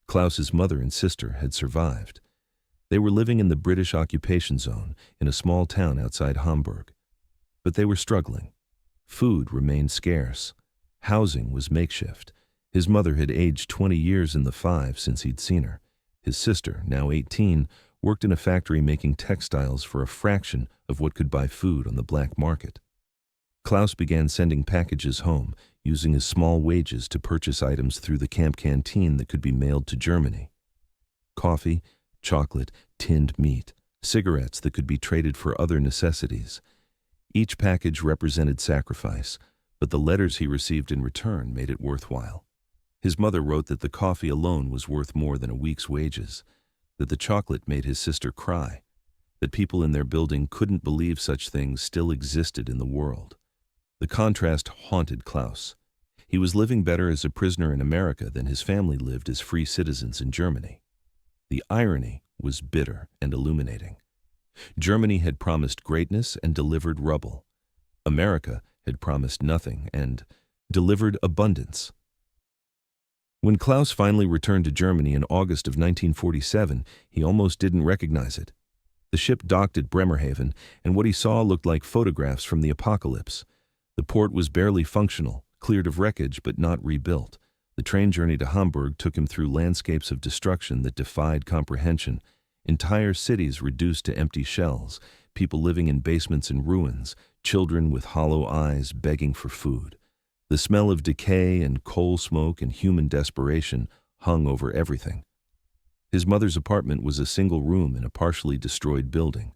Klaus's mother and sister had survived. They were living in the British occupation zone in a small town outside Hamburg. But they were struggling. Food remained scarce. Housing was makeshift. His mother had aged 20 years in the 5 since he'd seen her. His sister, now 18, worked in a factory making textiles for a fraction of what could buy food on the black market. Klaus began sending packages home, using his small wages to purchase items through the camp canteen that could be mailed to Germany. Coffee, chocolate, tinned meat, cigarettes that could be traded for other necessities. Each package represented sacrifice, but the letters he received in return made it worthwhile. His mother wrote that the coffee alone was worth more than a week's wages, that the chocolate made his sister cry, that people in their building couldn't believe such things still existed in the world. The contrast haunted Klaus. He was living better as a prisoner in America than his family lived as free citizens in Germany. The irony was bitter and illuminating. Germany had promised greatness and delivered rubble. America had promised nothing and delivered abundance. When Klaus finally returned to Germany in August of 1947, he almost didn't recognize it. The ship docked at Bremerhaven, and what he saw looked like photographs from the apocalypse. The port was barely functional, cleared of wreckage but not rebuilt. The train journey to Hamburg took him through landscapes of destruction that defied comprehension. Entire cities reduced to empty shells, people living in basements and ruins, children with hollow eyes begging for food. The smell of decay and coal smoke and human desperation hung over everything. His mother's apartment was a single room in a partially destroyed building.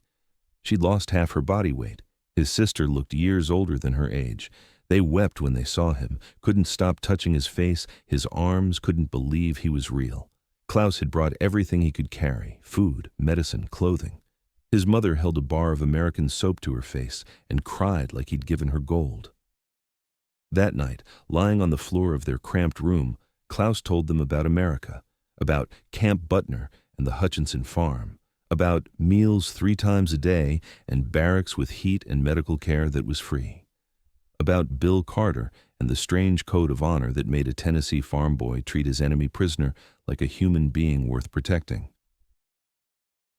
She'd lost half her body weight. His sister looked years older than her age. They wept when they saw him, couldn't stop touching his face, his arms, couldn't believe he was real. Klaus had brought everything he could carry: food, medicine, clothing. His mother held a bar of American soap to her face and cried like he'd given her gold. That night, lying on the floor of their cramped room, Klaus told them about America, about Camp Butner and the Hutchinson farm, about meals 3 times a day and barracks with heat and medical care that was free, about Bill Carter and the strange code of honor that made a Tennessee farm boy treat his enemy prisoner like a human being worth protecting.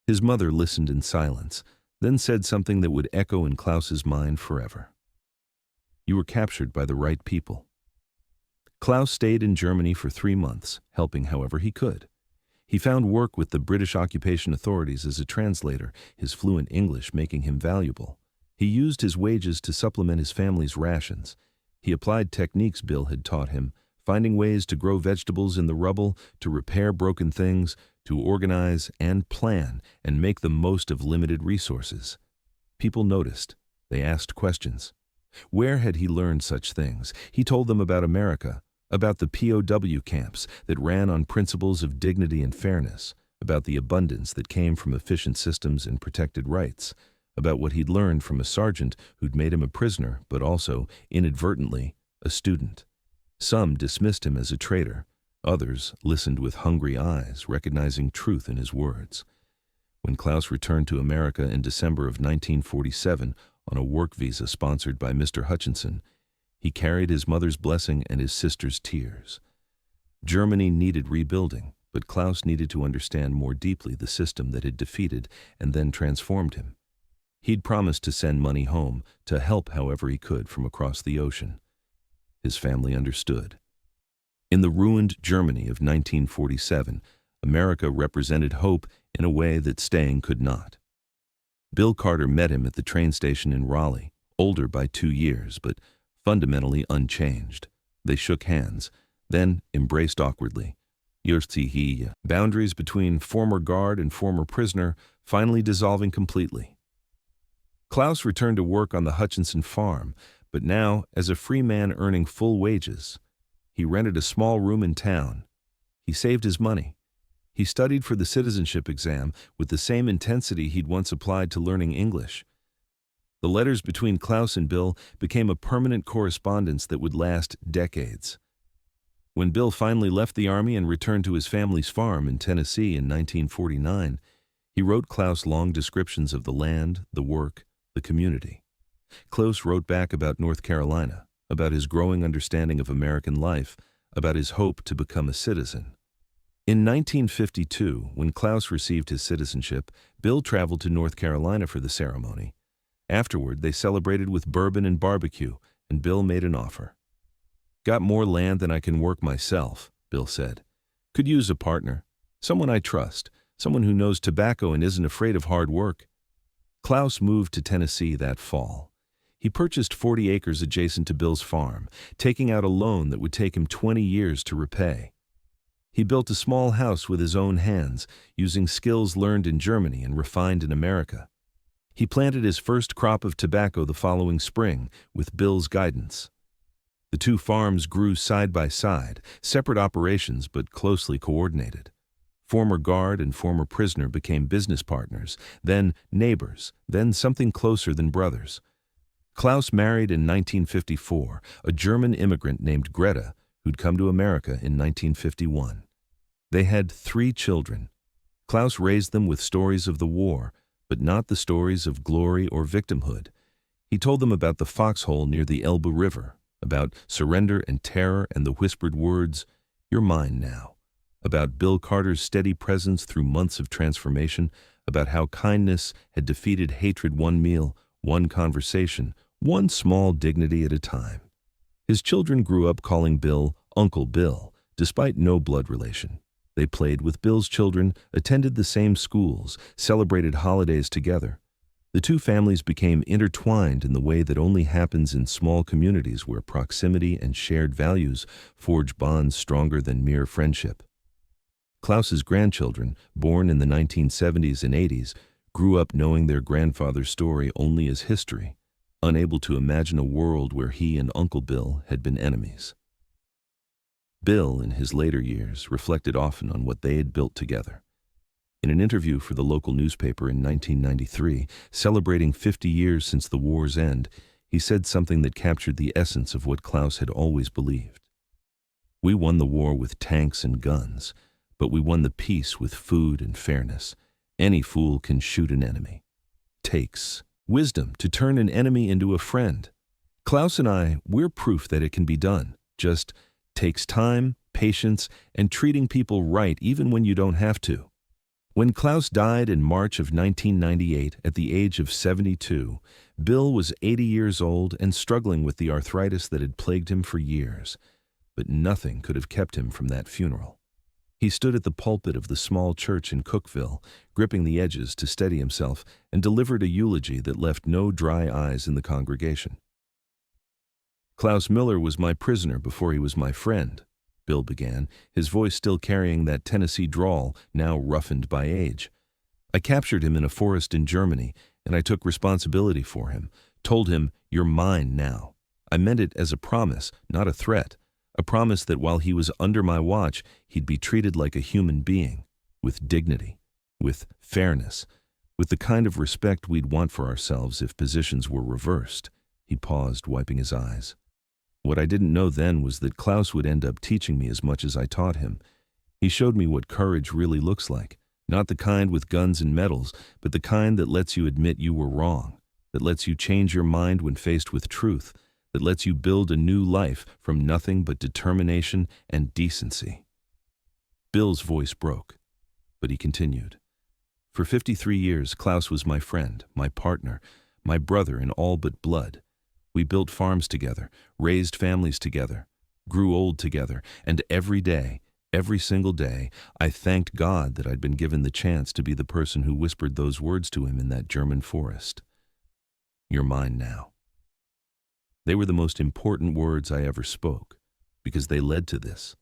His mother listened in silence, then said something that would echo in Klaus's mind forever. "You were captured by the right people." Klaus stayed in Germany for 3 months, helping however he could. He found work with the British occupation authorities as a translator, his fluent English making him valuable. He used his wages to supplement his family's rations. He applied techniques Bill had taught him, finding ways to grow vegetables in the rubble, to repair broken things, to organize and plan and make the most of limited resources. People noticed. They asked questions. Where had he learned such things? He told them about America, about the POW camps that ran on principles of dignity and fairness, about the abundance that came from efficient systems and protected rights, about what he'd learned from a sergeant who'd made him a prisoner, but also, inadvertently, a student. Some dismissed him as a traitor. Others listened with hungry eyes, recognizing truth in his words. When Klaus returned to America in December of 1947 on a work visa sponsored by Mr. Hutchinson, he carried his mother's blessing and his sister's tears. Germany needed rebuilding, but Klaus needed to understand more deeply the system that had defeated and then transformed him. He'd promised to send money home, to help however he could from across the ocean. His family understood. In the ruined Germany of 1947, America represented hope in a way that staying could not. Bill Carter met him at the train station in Raleigh, older by 2 years, but fundamentally unchanged. They shook hands, then embraced awkwardly. Boundaries between former guard and former prisoner finally dissolving completely. Klaus returned to work on the Hutchinson farm, but now as a free man earning full wages. He rented a small room in town. He saved his money. He studied for the citizenship exam with the same intensity he'd once applied to learning English. The letters between Klaus and Bill became a permanent correspondence that would last decades. When Bill finally left the army and returned to his family's farm in Tennessee in 1949, he wrote Klaus long descriptions of the land, the work, the community. Klaus wrote back about North Carolina, about his growing understanding of American life, about his hope to become a citizen. In 1952, when Klaus received his citizenship, Bill traveled to North Carolina for the ceremony. Afterward, they celebrated with bourbon and barbecue, and Bill made an offer. "Got more land than I can work myself," Bill said. "Could use a partner, someone I trust, someone who knows tobacco and isn't afraid of hard work." Klaus moved to Tennessee that fall. He purchased 40 acres adjacent to Bill's farm, taking out a loan that would take him 20 years to repay. He built a small house with his own hands, using skills learned in Germany and refined in America. He planted his first crop of tobacco the following spring, with Bill's guidance. The two farms grew side by side, separate operations but closely coordinated. Former guard and former prisoner became business partners, then neighbors, then something closer than brothers. Klaus married in 1954 a German immigrant named Greta, who'd come to America in 1951. They had 3 children. Klaus raised them with stories of the war, but not the stories of glory or victimhood. He told them about the foxhole near the Elbe River, about surrender and terror and the whispered words, "You're mine now," about Bill Carter's steady presence through months of transformation, about how kindness had defeated hatred one meal, one conversation, one small dignity at a time. His children grew up calling Bill Uncle Bill, despite no blood relation. They played with Bill's children, attended the same schools, celebrated holidays together. The two families became intertwined in the way that only happens in small communities where proximity and shared values forge bonds stronger than mere friendship. Klaus's grandchildren, born in the 1970s and 80s, grew up knowing their grandfather's story only as history, unable to imagine a world where he and Uncle Bill had been enemies. Bill, in his later years, reflected often on what they had built together. In an interview for the local newspaper in 1993, celebrating 50 years since the war's end, he said something that captured the essence of what Klaus had always believed. "We won the war with tanks and guns, but we won the peace with food and fairness. Any fool can shoot an enemy. Takes wisdom to turn an enemy into a friend. Klaus and we're proof that it can be done. Just takes time, patience, and treating people right even when you don't have to." When Klaus died in March of 1998 at the age of 72, Bill was 80 years old and struggling with the arthritis that had plagued him for years. But nothing could have kept him from that funeral. He stood at the pulpit of the small church in Cookville, gripping the edges to steady himself, and delivered a eulogy that left no dry eyes in the congregation. "Klaus Miller was my prisoner before he was my friend," Bill began, his voice still carrying that Tennessee drawl, now roughened by age. "I captured him in a forest in Germany, and I took responsibility for him, told him, 'You're mine now.' I meant it as a promise, not a threat, a promise that while he was under my watch, he'd be treated like a human being, with dignity, with fairness, with the kind of respect we'd want for ourselves if positions were reversed." He paused, wiping his eyes. "What I didn't know then was that Klaus would end up teaching me as much as I taught him. He showed me what courage really looks like, not the kind with guns and medals, but the kind that lets you admit you were wrong, that lets you change your mind when faced with truth, that lets you build a new life from nothing but determination and decency." Bill's voice broke, but he continued. "For 53 years, Klaus was my friend, my partner, my brother in all but blood. We built farms together, raised families together, grew old together, and every day, every single day, I thanked God that I'd been given the chance to be the person who whispered those words to him in that German forest. 'You're mine now.' They were the most important words I ever spoke, because they led to this,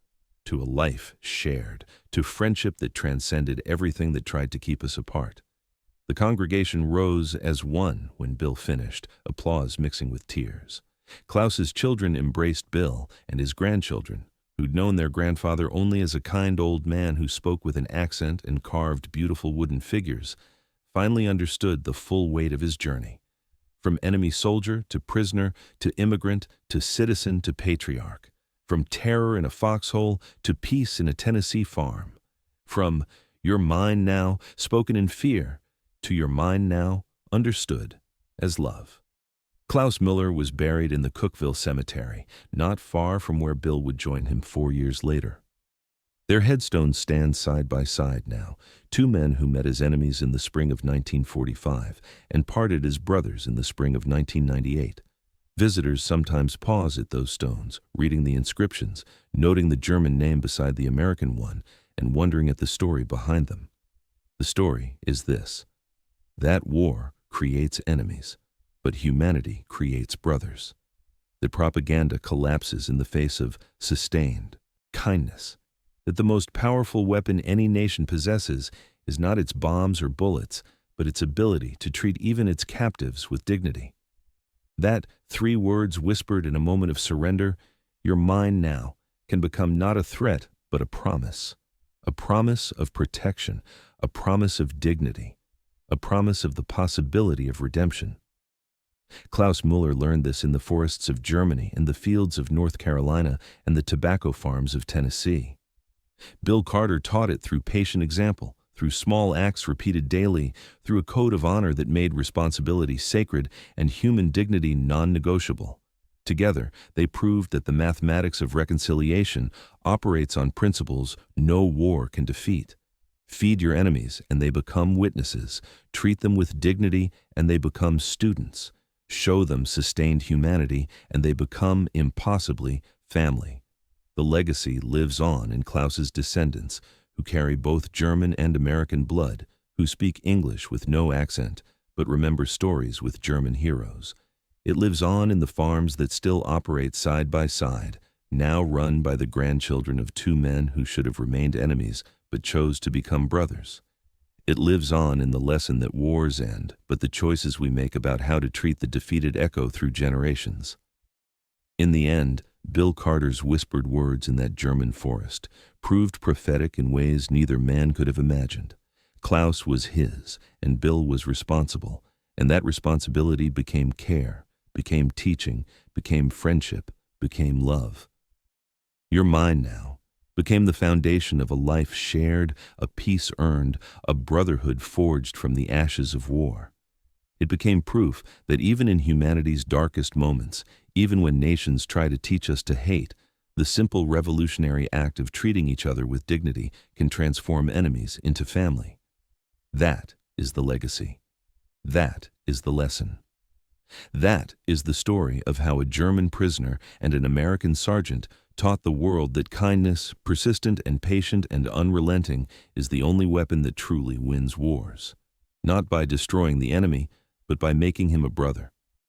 to a life shared, to friendship that transcended everything that tried to keep us apart." The congregation rose as one when Bill finished, applause mixing with tears. Klaus's children embraced Bill, and his grandchildren, who'd known their grandfather only as a kind old man who spoke with an accent and carved beautiful wooden figures, finally understood the full weight of his journey. From enemy soldier to prisoner to immigrant to citizen to patriarch. From terror in a foxhole to peace in a Tennessee farm. From "You're mine now," spoken in fear, to "You're mine now," understood as love. Klaus Miller was buried in the Cookville Cemetery, not far from where Bill would join him 4 years later. Their headstones stand side by side now, two men who met as enemies in the spring of 1945 and parted as brothers in the spring of 1998. Visitors sometimes pause at those stones, reading the inscriptions, noting the German name beside the American one, and wondering at the story behind them. The story is this: that war creates enemies, but humanity creates brothers. That propaganda collapses in the face of sustained kindness. That the most powerful weapon any nation possesses is not its bombs or bullets, but its ability to treat even its captives with dignity. That 3 words whispered in a moment of surrender, "You're mine now," can become not a threat, but a promise of protection, a promise of dignity, a promise of the possibility of redemption. Klaus Müller learned this in the forests of Germany, in the fields of North Carolina, and the tobacco farms of Tennessee. Bill Carter taught it through patient example, through small acts repeated daily, through a code of honor that made responsibility sacred and human dignity non-negotiable. Together, they proved that the mathematics of reconciliation operates on principles no war can defeat. Feed your enemies, and they become witnesses. Treat them with dignity, and they become students. Show them sustained humanity, and they become impossibly family. The legacy lives on in Klaus's descendants, who carry both German and American blood, who speak English with no accent, but remember stories with German heroes. It lives on in the farms that still operate side by side, now run by the grandchildren of two men who should have remained enemies but chose to become brothers. It lives on in the lesson that wars end, but the choices we make about how to treat the defeated echo through generations. In the end, Bill Carter's whispered words in that German forest proved prophetic in ways neither man could have imagined. Klaus was his, and Bill was responsible, and that responsibility became care, became teaching, became friendship, became love. You're mine now became the foundation of a life shared, a peace earned, a brotherhood forged from the ashes of war. It became proof that even in humanity's darkest moments, even when nations try to teach us to hate, the simple revolutionary act of treating each other with dignity can transform enemies into family. That is the legacy. That is the lesson. That is the story of how a German prisoner and an American sergeant taught the world that kindness, persistent and patient and unrelenting, is the only weapon that truly wins wars. Not by destroying the enemy, but by making him a brother.